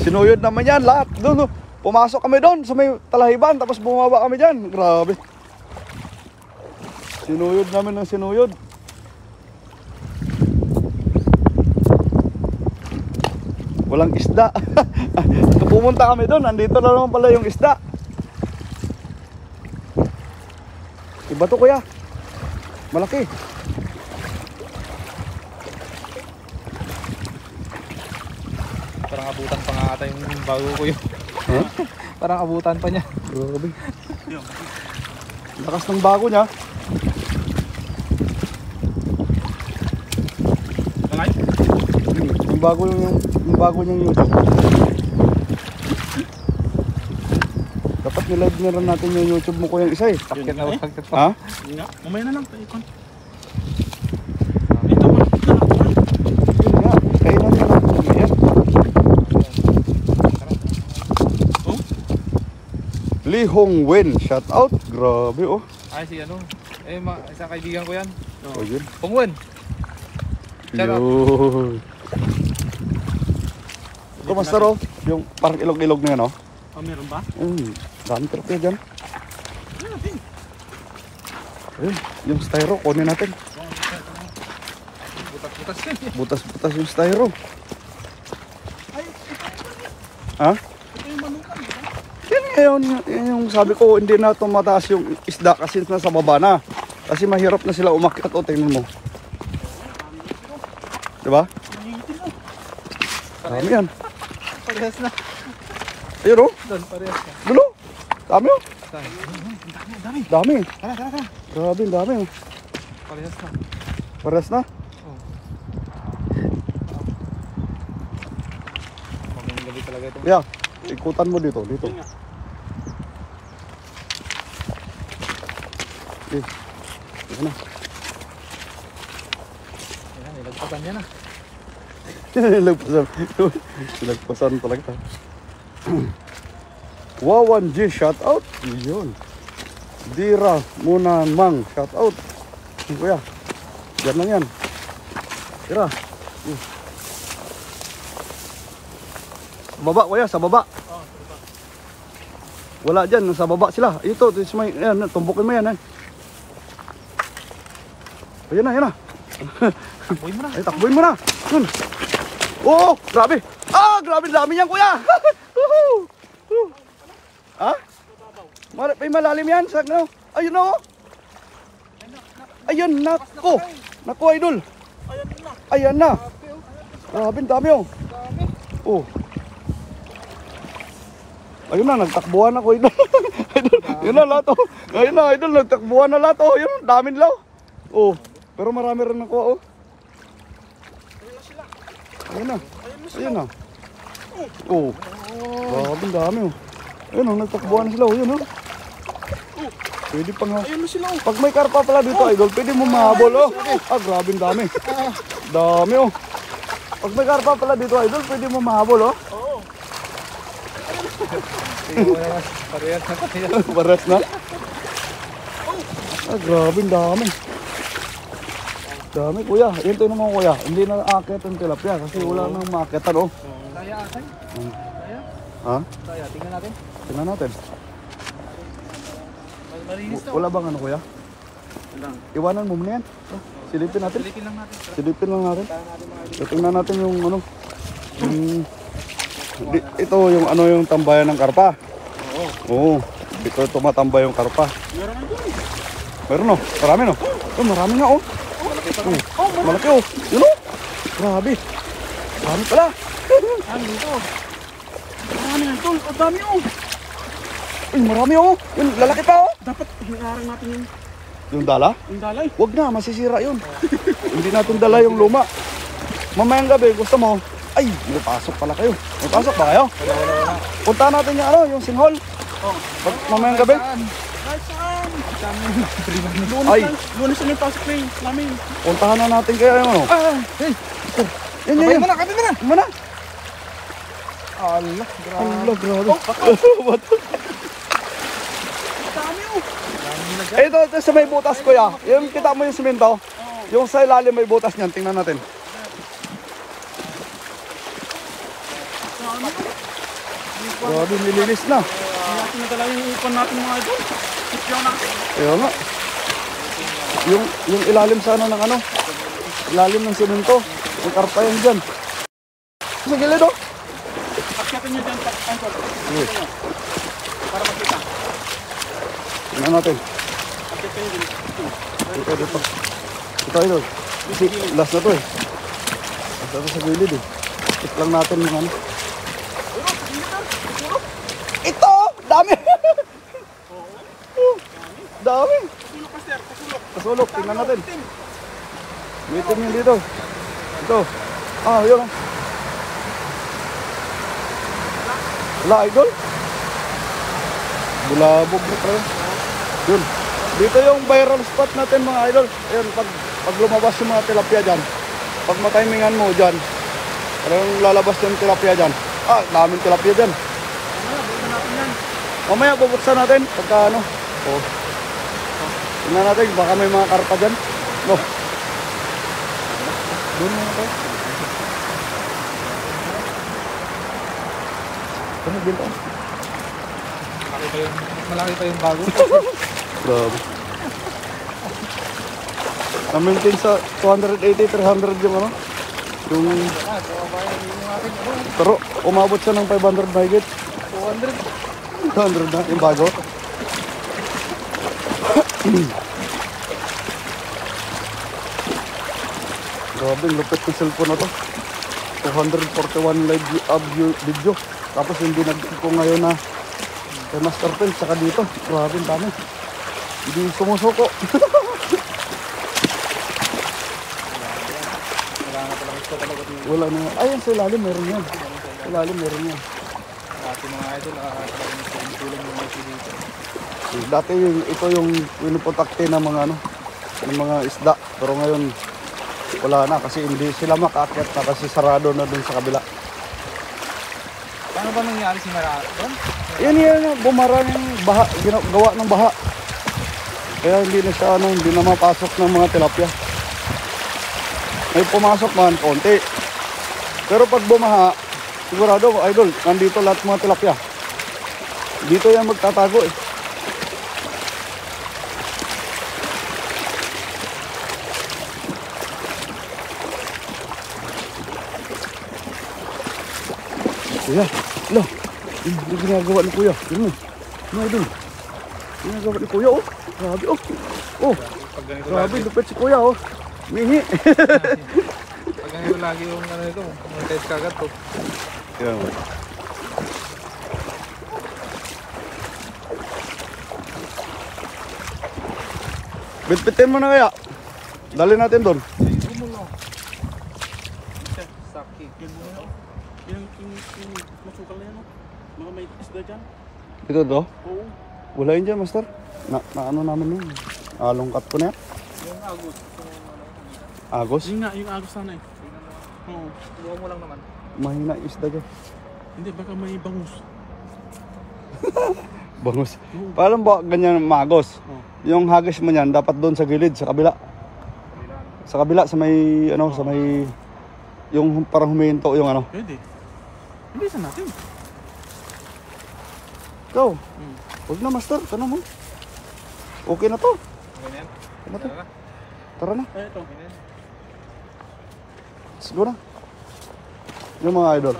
Sinuyod naman yan lahat. Doon, pumasok kami doon sa may talahiban, tapos bumaba kami dyan. Grabe. Sinuyod namin ng sinuyod. Walang isda. Pumunta kami doon, andito na naman pala yung isda. Iba to, kuya. Malaki. Parang abutan pa nga ata yung bago ko yun. Huh? Parang abutan pa niya. Grabe. Lakas ng bago niya. Malay? Yung bago niyang YouTube. Dapat nilive na rin natin yung YouTube mo, kuya, isa eh. Pakit na bakit pa. Ha? Hindi nga. Mamaya na lang. Ikon. Yun nga. Kailan ka lang yan. Oh? Lee Hong Wen, shout out. Grabe oh. Ay si ano. Isang kaibigan ko yan. Oh, yun. Pungwen. Shout out. Yun. Kumusta ro? Yung parang ilog-ilog na yan oh. Oh, meron ba? Dami tilapia dyan. Tingnan natin. Ayun, yung styro, kunin natin. Butas-butas yan. Butas-butas yung styro. Ay, Ha? ito yung manukan. Di ba? Yan ngayon, yan yung sabi ko, hindi na tumataas yung isda kasi nasa baba na. Kasi mahirap na sila umakyat o tingnan mo. Diba? Nangihitin oh. Dami yan. Parehas na. Ayun o, Doon, parehas na. dulo. Dami o. Saan? Dami. Dami. Tara. Grabe, dami o. Parehas na. Pares na. Oh. Maming gabi talaga ito. Yeah, ikutan mo dito, dito. Yun nga. Eh, ito na. Ayan, nilagpasan niya na. Nagpasan talaga. Wawan G, shout out. Yun. Dira Munan Mang, shout out. Kuya, yan lang yan. Tira. Sa baba, kuya, sa baba. Wala dyan, sa baba sila. Ito, yan, tumbukin mo yan. Ayan na. Takbuhin mo na. Ay, takbuhin mo na. Yun. Oh, grabe. Grabe dami yan, kuya. Ha? May malalim yan. Ano? Ayun o. Ayun, nako. Nako, idol. Ayan na. Grabe, dami o. Oh. Ayun na, nagtakbuhan ako, idol. Yun na, lahat o. Ayun na, idol, nagtakbuhan na lahat o. Yun, dami nila o. Oh, pero marami rin nakuha o. Ayun na. Ayun na. Oh. Grabe, dami oh. Ayun oh, nagtakbuhan na sila oh. Yun oh. Pwede pa nga. Ayun na sila oh. Pag may karpa pala dito, idol, pwede mo mahabol oh. Grabe, dami. Dami oh. Pag may karpa pala dito, idol, pwede mo mahabol oh. Oo. Parehas na. Pares na. Grabe, dami. Dami kuya. Yan tayo naman kuya. Hindi na aakyat ang tilapia kasi wala nang maakyatan oh. Kaya atay. Kaya? Ha? Kaya, tingnan natin. Tingnan natin. Malinis na. Wala bang ano kuya? Iwanan mo muna yan. Silipin natin. Silipin lang natin. Silipin lang natin. Tahan natin mga idol. So, tingnan natin yung ano. Ito yung ano yung tambayan ng karpa. Oo. Oo. Dito tumatambay yung karpa. Meron nga doon. Meron no? Marami no? Oh, marami nga oh. Malaki pa lang. Malaki oh. Yun oh. Grabe. Marami pala. Ano dito? Marami nga tol. Ang dami oh. Uy, marami oh. Yun, lalaki pa oh. Dapat hinarang natin Yung dala? yung dalay. Wag na, masisira yun. Hindi natin dala yung luma. Mamayang gabi, gusto mo? Ay, may pasok pala kayo. May pasok ba kayo? Wala. Puntahan natin yung ano, yung singhol. Oh. Pag mamayang gabi. Kahit saan. Ay. Lunes na yung pasok namin. Puntahan na natin kaya yung ano. Hey, Yan, kapay yan, mo yan. na, kapay mo na. Ano na? Allah, grabe. Allah, grabe. Bato. Dami oh. Eh, ito sa may butas ko ya. Yung kita mo yung simento. Yung sa ilalim may butas niyan. Tingnan natin. Grabe, nilinis na. Hindi natin nadala yung upan natin mga idol. Ipyaw natin. Kaya nga. Yung ilalim sana ng ano. Ilalim ng simento. Yung karpa yan dyan. Sa gilid oh. Akyatin nyo dyan, Anton. Sige. Para makita. Tingnan natin. Akyatin nyo dyan. Dito. Ito, ito. Kasi last na to eh. Last na to sa gilid eh. Check lang natin yung ano. Ito! Dami! Dami! Pasulok, Master. Pasulok. Pasulok, tingnan natin. May itim yun dito. Ito. Ah, yun. Wala, idol. Bulabog na pala. Yun. Dito yung viral spot natin mga idol. Ayan, pag lumabas yung mga tilapia dyan. Pag matimingan mo dyan. Parang lalabas yung tilapia dyan. Ah, daming tilapia dyan. Mamaya bubuksan natin pagka ano. Oh. Tingnan natin, baka may mga karpa dyan. No. Doon na natin. Ano dito? Malaki pa yung bago. Grabe. Na-maintain sa 280, 300 yung ano. Yung... Pero umabot siya ng 500 mahigit. 200 na yung bago. Grabe, lupit ng cellphone na to. 241 live video. Tapos hindi nagko ngayon na kay Master Pen, saka dito. Grabe, ang dami. Hindi sumusuko. Wala na. Ayun, sa ilalim meron yan. Sa ilalim meron yan. Dati mga idol, talagang tulong yung mga dito. Dati ito yung pinuputakte ng mga ano, ng mga isda. Pero ngayon wala na kasi hindi sila makaakyat na kasi sarado na dun sa kabila. Paano ba nangyari si Mara doon? Yan, bumara yung baha, gawa ng baha. Kaya hindi na siya ano, hindi na mapasok ng mga tilapia. May pumasok man konti. Pero pag bumaha, sigurado idol, nandito lahat mga tilapia. Dito yan magtatago eh. Kuya, lo, yung ginagawa ni Kuya. Yun mo, idol. Ginagawa ni Kuya, oh. Grabe, oh. Oh, Pag ganito grabe, lagi, lupit si Kuya, oh. Mihi. pag ganito lagi yung ano ito, mga test kagat to. Yan. Bitbitin mo na kaya. Dali natin doon. Saki. Yung masukal na yan oh. Mga may isda dyan. Dito do? Oo. Wala yun dyan, master. Na ano naman yun. Alongkat ko na yan. Yung agos. Agos? Yun nga, yung agos sana eh. Oo. Luwa mo lang naman. Mahina yung isda dyan. Hindi, baka may bangus. Bangus. Paano ba ganyan magos? Oo. Yung hagis mo niyan, dapat doon sa gilid, sa kabila. Sa kabila, sa may, ano, sa may, yung parang humihinto yung ano. Pwede. Bilisan natin. Ikaw, huwag na master, tanong mo. Okay na to. Ganyan. Ano to? Tara na. Eh, ito. Let's go na. Yung mga idol.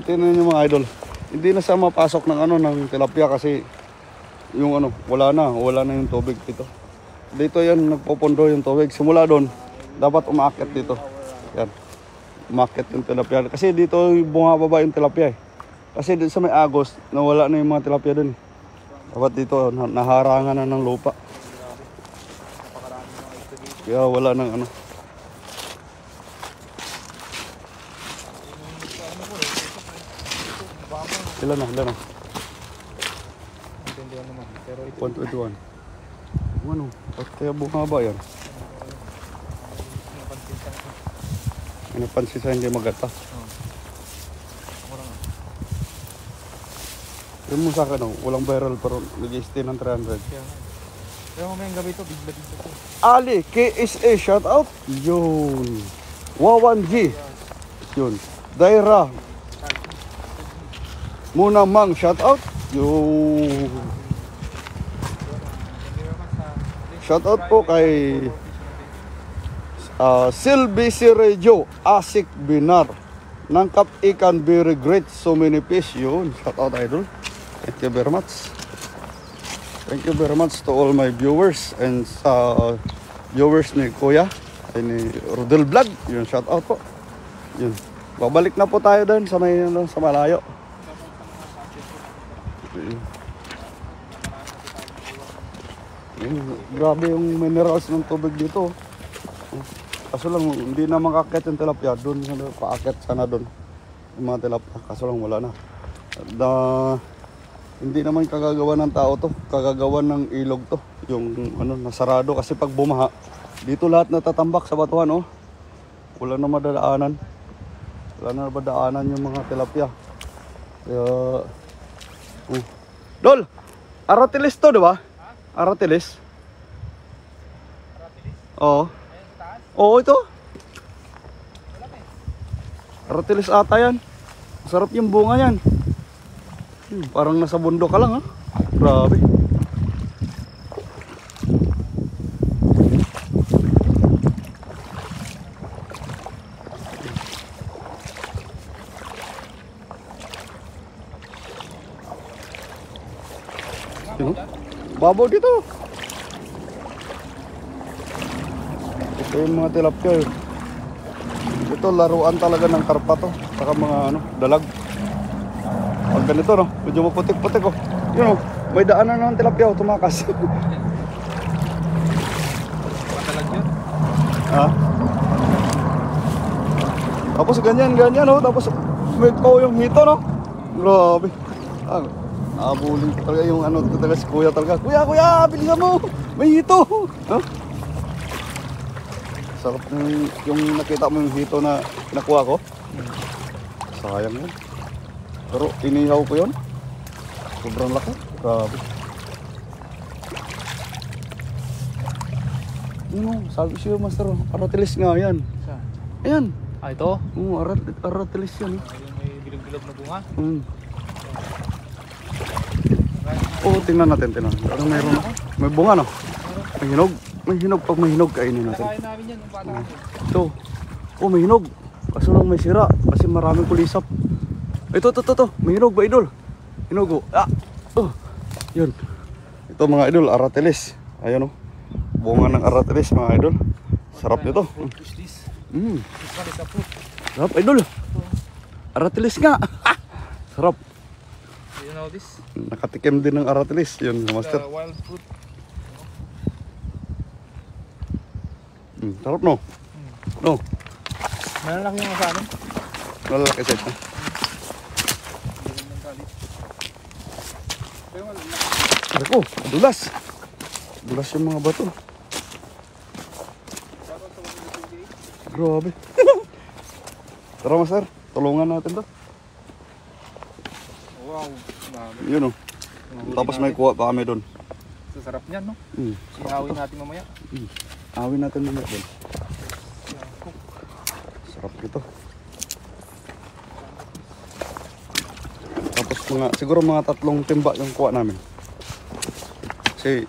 Tingnan yung mga idol. Hindi na siya mapasok ng ano ng tilapia kasi yung ano, wala na yung tubig dito. Dito yan nagpopondo yung tubig. Simula doon, dapat umaakit dito. Yan. Umaakit yung tilapia. Kasi dito bumababa yung tilapia eh. Kasi dito sa may Agos, nawala na yung mga tilapia doon. Dapat dito naharangan na ng lupa. Kaya wala nang ano. Ilan na? Intindihan naman. Pero ito 121. Ano? At kaya bumaba yan? May napansin sa hindi magata. Yung mo sa akin, oh, walang viral pero nag-i-stay ng 300. Pero mamayang gabi ito, bigla-bigla ito. Ali, KSA, shout out. Yun. Wawan G. Yun. Daira. Muna Mang, shout out. Yun. Shout out po kay Silby Sirejo, Asik Binar. Nangkap ikan, very great, so many fish. Yun, shout out idol. Thank you very much. Thank you very much to all my viewers and viewers ni Kuya ay ni Rodel Vlog. Yun, shout out po. Yun. Babalik na po tayo doon sa may sa malayo. Yun, grabe yung minerals ng tubig dito. Kaso lang hindi na makakit yung tilapia doon, paakit sana doon yung mga tilapia. Kaso lang wala na. Hindi naman kagagawa ng tao to, kagagawa ng ilog to. Yung ano, nasarado kasi pag bumaha, dito lahat natatambak sa batuhan, oh. Wala na madadaanan. Wala na madadaanan yung mga tilapia. Kaya Dol, aratilis to, di ba? Aratilis. Oo. Oo, ito. Aratilis ata yan. Sarap yung bunga yan. Parang nasa bundok ka lang, ha? Grabe. Sino? Babaw dito. Ito yung mga tilapia. Ito laruan talaga ng karpa to. Saka mga ano, dalag. Pag ganito, no? Medyo maputik-putik, oh. Yun, oh. May daanan ng tilapia, oh. Tumakas. Matalag yun. Ha? Tapos ganyan, oh. Tapos may yung hito, no? Grabe. Abulin ko talaga yung ano talaga si Kuya talaga. Kuya, bilisan mo! May hito! Huh? Sarap yung nakita mo yung hito na nakuha ko. Sayang yun. Pero inihaw ko yun. Sobrang laki. Grabe. Sabi siya, Master, aratilis nga yan. Saan? Ayan. Ah, ito? Oo, aratilis yan. Yung may bilog-bilog na bunga. Oo, tingnan natin. Ano mayroon? May bunga, no? May hinog. May hinog. Pag may hinog, kainin natin. Nakain namin yan, yung bata kami. Ito. Oh, may hinog. Kaso lang may sira. Kasi maraming kulisap. Ito. May hinog ba, idol? Hinog, oh. Yun. Ito, mga idol, aratilis. Ayan, oh. Bunga ng aratilis, mga idol. Sarap nito. What's this? This one is a fruit. Sarap, idol. Aratilis nga. Sarap. Do you know this? Nakatikim din ng aratilis. Yun, Master. Wild fruit. Sarap, no? No. Malalaki yung sa amin. Malalaki set na. Ako, dulas. Dulas yung mga bato. Grabe. Tara, Master. Tulungan natin to. Wow. Yun, oh. Tapos may kuha pa kami doon. Sarap niyan, no? Ihawin natin mamaya. Awin natin mamaya doon. Sarap ito. Tapos siguro mga 3 timba yung kuha namin. Kasi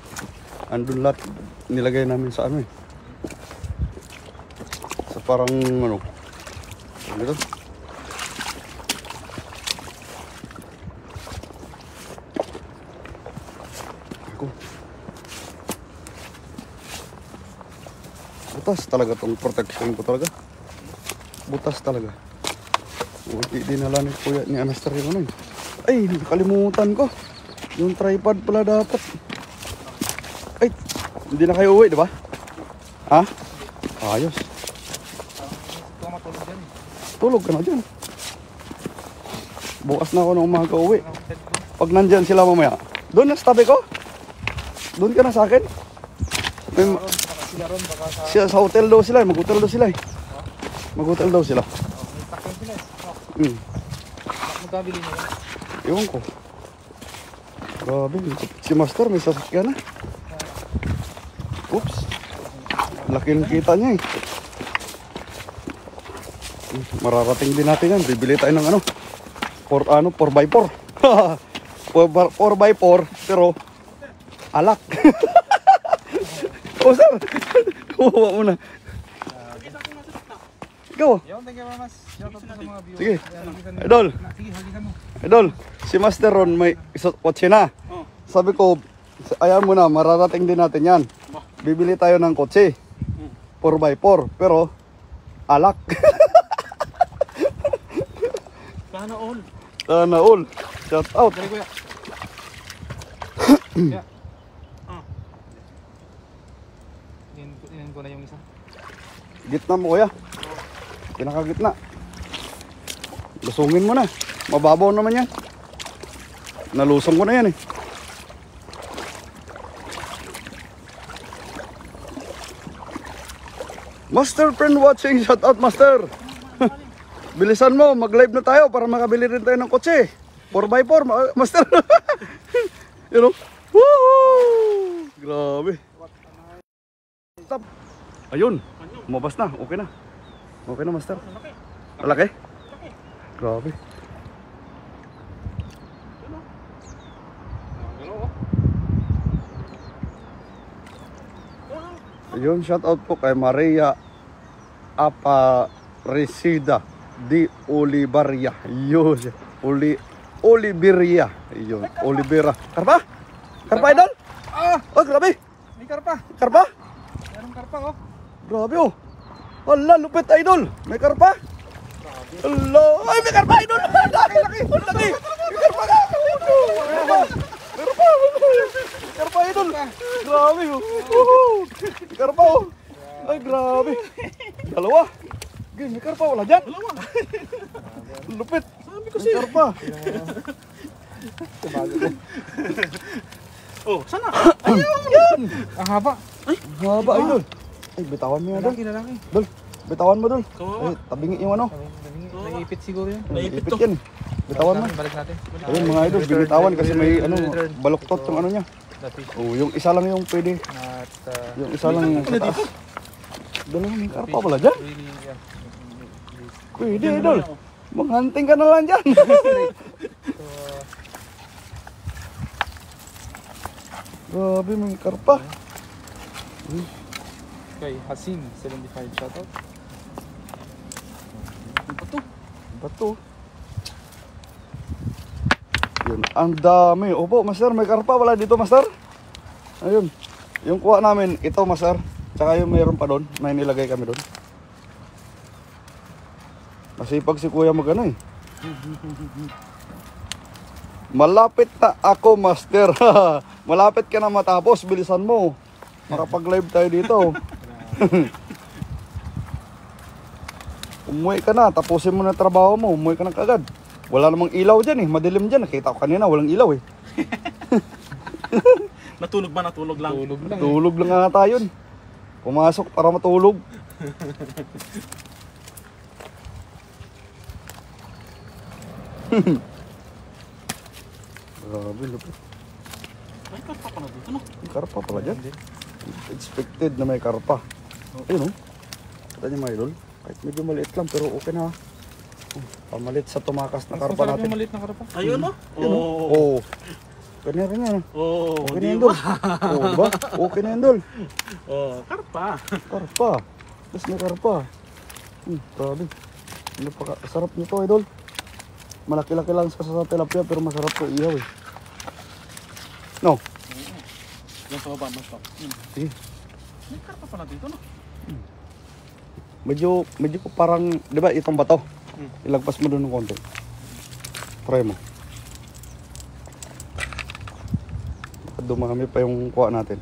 andun lahat nilagay namin sa ano eh. parang ano. Ano ito? Ako. Butas talaga tong protection ko talaga. Butas talaga. Hindi dinala ni kuya ni Anaster yung ano. Ay, nakalimutan ko. Yung tripod pala dapat. Ay, hindi na kayo uwi, di ba? Ha? Ayos. Ito matulog dyan. Tulog ka na dyan. Bukas na ako ng umaga uwi. Pag nandyan sila mamaya. Doon na sa tabi ko. Doon ka na sa akin. May, Sila ron, baka sa... sa hotel daw sila. Mag-hotel daw sila. Mag-hotel daw sila. May takyan sila Hmm. Magkabili nyo. Ewan ko. Grabe. Si Master may sasakyan na. Oops. Laki ng kita niya eh. Mararating din natin yan. Bibili tayo ng ano. 4x4. 4x4 pero alak. Oh sir. Kuha mo na. Ikaw. Yon, thank you very much. Shout out sa mga viewers. Sige. Hagisan mo. Idol. Sige, hagisan mo. Idol. Si Master Ron may kotse na. Sabi ko, ayan mo na, mararating din natin yan. Bibili tayo ng kotse. 4x4 pero alak. Sana all. Sana all. Shout out. Dali kuya. Yeah. Yan ko na yung isa. Gitna mo kuya. Pinakagitna. Lusungin mo na. Mababaw naman yan. Nalusong ko na yan eh. Master friend watching, shout out master. Bilisan mo, mag-live na tayo para makabili rin tayo ng kotse. 4x4, master. You know? Woo! Grabe. Stop. Ayun, umabas na, okay na. Okay na master. Malaki? Grabe. Ayun, shout out po kay Maria Aparecida di Olivaria. Yun, Oliveria. Yun, Olivera. Karpa? Karpa idol? Oh, grabe. May karpa. Karpa? Merong karpa oh. Grabe oh. Hala, lupit idol. May karpa? Hala, ay may karpa idol. Laki, laki. Laki. May karpa na. Karpa. Karpa idol. Grabe oh. May karpa oh. Ay, grabe. Dalawa. Gini, may karpa wala dyan. Dalawa. Lupit. Sabi ko siya. May karpa. Oh, sana. Ayun, yan. Ang haba. Ang haba idol. Ay, bitawan mo yan dol. Lalaki. Dol, bitawan mo dol. Kawawa. Ay, tabingi yung ano. Nag-ipit siguro yan. Naipit Ipit to. yan. Bitawan mo. Balik natin. Ayun mga idol, binitawan kasi may ano, baluktot yung ano niya. Dati. Oh, yung isa lang yung pwede. At Yung isa lang yung sa taas. Dalawa may karpa pala dyan. really, yeah. Pwede idol. Manghunting ka na lang dyan. So, Grabe may karpa. kay Hasim 75 shoutout. Bato. Yun, ang dami. Opo, master, may karpa wala dito, master. Ayun. Yung kuha namin, ito, master. Tsaka yung mayroon pa doon, may nilagay kami doon. Masipag si kuya magano eh. Malapit na ako, master. Malapit ka na matapos, bilisan mo. Makapag-live tayo dito. Umuwi ka na, tapusin mo na trabaho mo, umuwi ka na kagad. Wala namang ilaw dyan eh, madilim dyan. Nakita ko kanina, walang ilaw eh. Natulog ba? Natulog lang. Tulog lang. Tulog lang nga tayo. Pumasok para matulog. Grabe, lupit. May karpa pa na dito, no? May karpa pala dyan. Expected na may karpa. Ayun oh. Kita niyo mga idol. Kahit medyo maliit lang pero okay na. Pamalit sa tumakas na Mas karpa masarap natin. yung maliit na karpa. Ayun, no? Ayun, oh. Oh. Oo. Okay na rin yan. Oh, Okay na di yan, ba? Dol. Oo ba? Okay na yan, Dol. Oh, karpa. Karpa. Tapos may karpa. Grabe. Napakasarap nito, idol. Malaki-laki lang sa tilapia pero masarap to ihaw eh. No? Yan sa baba, mas pa. Sige. May karpa pala dito, no? Medyo parang, di ba itong bato? Ilagpas mo doon ng konti. Try mo. Dumami pa yung kuha natin.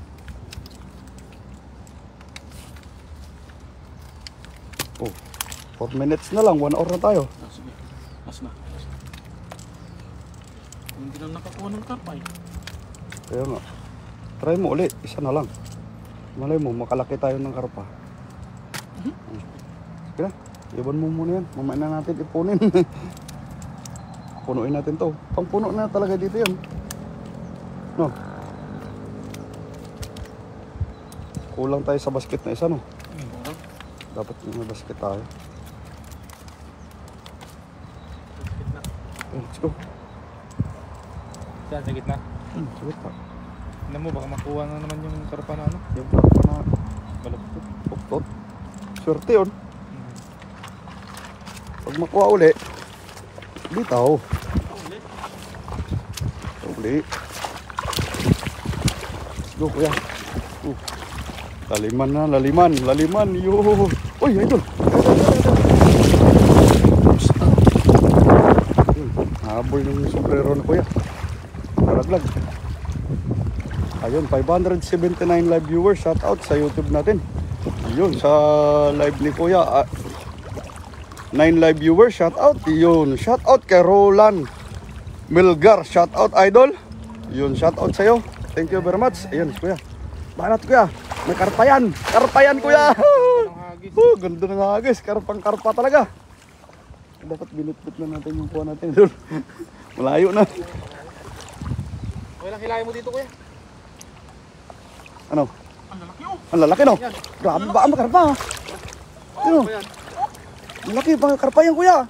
Oh, 4 minutes na lang, 1 hour na tayo. Sige, mas na. Hindi na nakakuha ng karpa eh. Kaya nga. Try mo ulit, isa na lang. Malay mo, makalaki tayo ng karpa. Sige na, iwan mo muna yan. Mamaya na natin ipunin. Punuin natin to. Pangpuno na talaga dito yan. No? Kulang tayo sa basket na isa, no? Dapat may basket tayo. Let's go. Saan, sa gitna? Sa gitna. Tignan mo, baka makuha na naman yung karpa na ano. Yung karpa na Baluktot. puktot. Swerte yun. Pag makuha uli, bitaw. Uli. Let's go, kuya. Laliman na, laliman. Yo. Uy, idol. Habol ng sombrero na kuya. Nalaglag. Ayun, 579 live viewers. Shout out sa YouTube natin. Yun, sa live ni kuya. 9 live viewers. Shout out. Yun, shout out kay Roland Milgar. Shout out, idol. Yun, shout out sa'yo. Thank you very much. Ayun, kuya. Banat kuya. May karpayan. Karpayan kuya. Ganda ng hagis. Karpang-karpa talaga. Dapat binitbit na natin yung kuha natin. Malayo na. Okay lang, hilahin mo dito kuya. Ano? Ang lalaki oh. Ang lalaki no? Grabe ba ang karpa? Ano? Ang laki ba ang karpa yan kuya?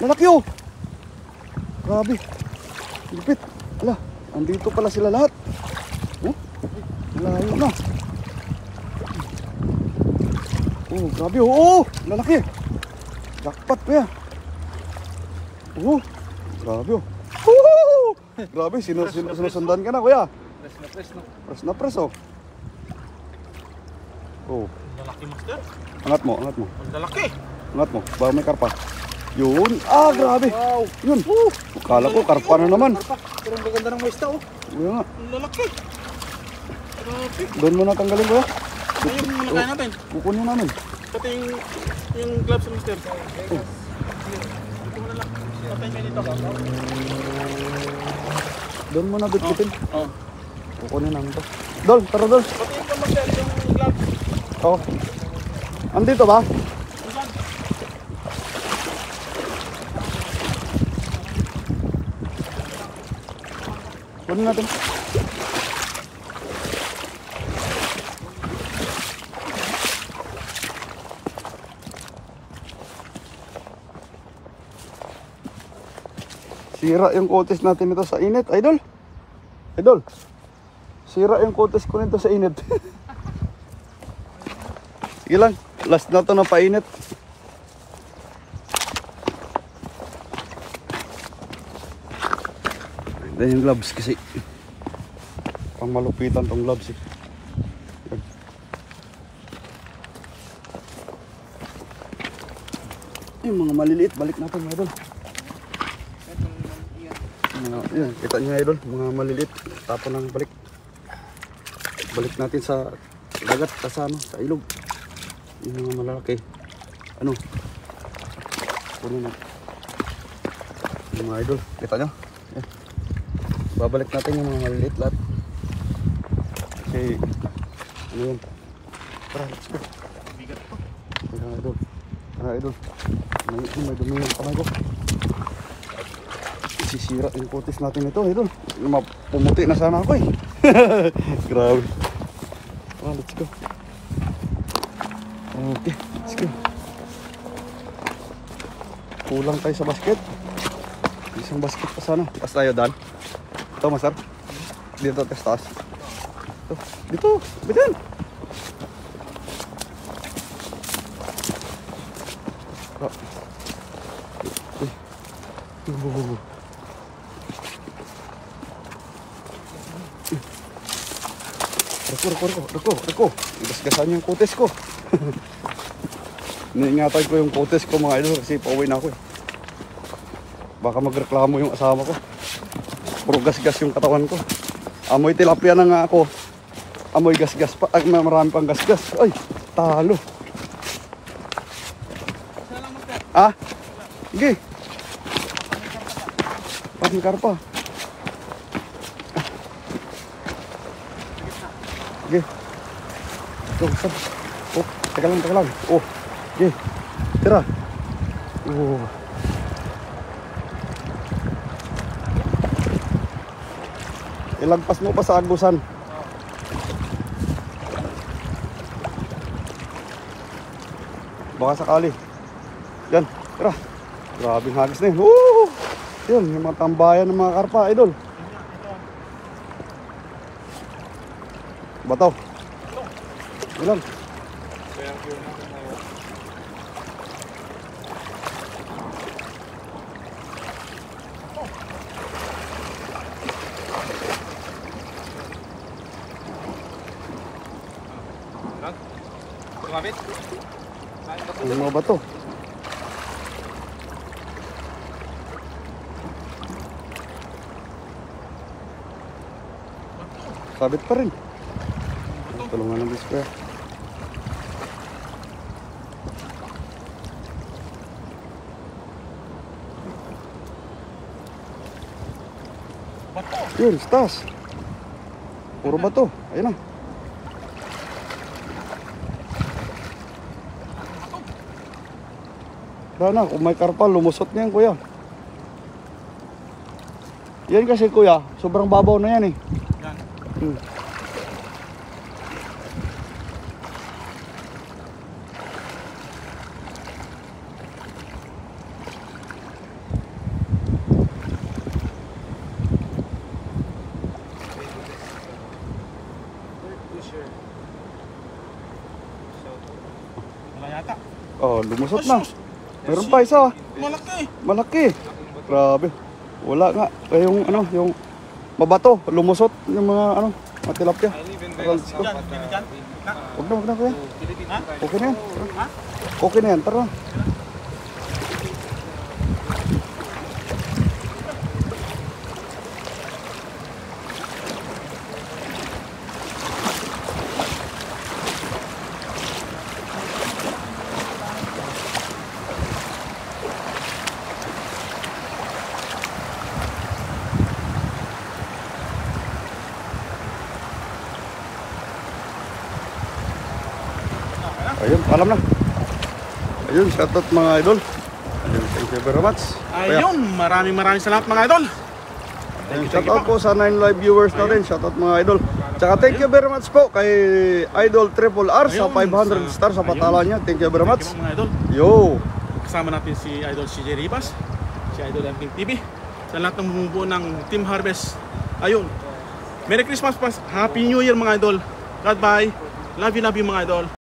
Lalaki oh. Grabe. Lipit. Ala, andito pala sila lahat. Oh, malayo na. Oh, grabe oh. Lalaki. Jackpot kuya. Oh, grabe oh. Grabe, sinusundan ka na kuya. Press na. Press na press oh. Oh, Ang lalaki, master. angat mo. Ang lalaki. Angat mo, baka may karpa. Yun, grabe. Wow. Yun, kala ko karpa na naman. Pero ang gaganda ng muesta oh. Yun nga, Ang lalaki. Grabe. doon mo na tanggalin kuya. Ayun yung nalagay natin. Kukunin namin. Pati yung gloves sa master. Ito mo na lang. Patay kayo dito. Doon mo na bitbitin. Oh. Kukunin namin to. Dol, tara dol. Pati yung master, yung gloves. Oh. Andito ba? Kunin natin. Sira yung kotes natin ito sa init, idol. Idol. Sira yung kotes ko nito sa init. Sige lang, last na to na painit. Then yung gloves kasi pang malupitan tong gloves eh. Yan. Yung mga maliliit, balik natin mga idol. Yan, kita nyo idol, mga maliliit, tapon lang balik. Balik natin sa dagat, sa ilog. Yung mga malalaki. Ano? Puno na. Yung mga idol, kita nyo? Yan. Babalik natin yung mga maliliit lahat. Kasi, ano yun? Tara, let's go. Bigat to. Tara idol. Tara idol. May dumi yung kamay ko. Sisira yung kutis natin ito, idol. Pumuti na sana ako eh. Grabe. Oh, let's go. Okay, let's go. Kulang tayo sa basket. Isang basket pa sana. Taas tayo, Dan. Ito, Master. Dito, taas. Dito, bitin. Reko. Igasgasan yung kutes ko. Iniingatan ko yung kutes ko mga idol kasi pauwi na ako eh. Baka magreklamo yung asawa ko. Puro gasgas yung katawan ko. Amoy tilapia na nga ako. Amoy gasgas pa. Ay, marami pang gasgas. Ay, talo. Ah? Sige. May karpa. Sige. Oh, teka lang. Oh, sige. Tira. Oh. Ilagpas mo pa sa agusan. Baka sakali. Yan, tira. Grabing hagis na yun. Woo! Yun, yung mga tambayan ng mga karpa, idol. Bataw. Ilang. Tumapit. Yung mga bato. Sabit pa rin. Tulungan ng biskware. Yun, stas. Puro bato. Ayun na. Sana, kung may karpa, lumusot na yan, kuya. Yan kasi, kuya, sobrang babaw na yan eh. Yan. Wala yata. Oh, lumusot na. Meron pa isa. Malaki. Malaki. Grabe. Wala nga. Eh, yung ano, yung mabato, lumusot yung mga ano, mga tilapia. Vegas. Diyan, diyan. Huwag na kuya. Ha? Okay na yan. Ha? Okay na yan, tara. Ayun, alam na. Ayun, shoutout mga idol. Ayun, thank you very much. Ayun, maraming salamat mga idol. Ayun, shoutout po sa 9 live viewers natin. Shoutout mga idol. Tsaka thank you very much po kay Idol Triple R sa 500 stars sa patala niya. Thank you very much. Thank you mga idol. Yo! Kasama natin si Idol CJ Ribas, si Idol MKing TV, sa lahat ng bumubuo ng Team Harvest. Ayun. Merry Christmas, Happy New Year mga idol. God bye. Love you mga idol.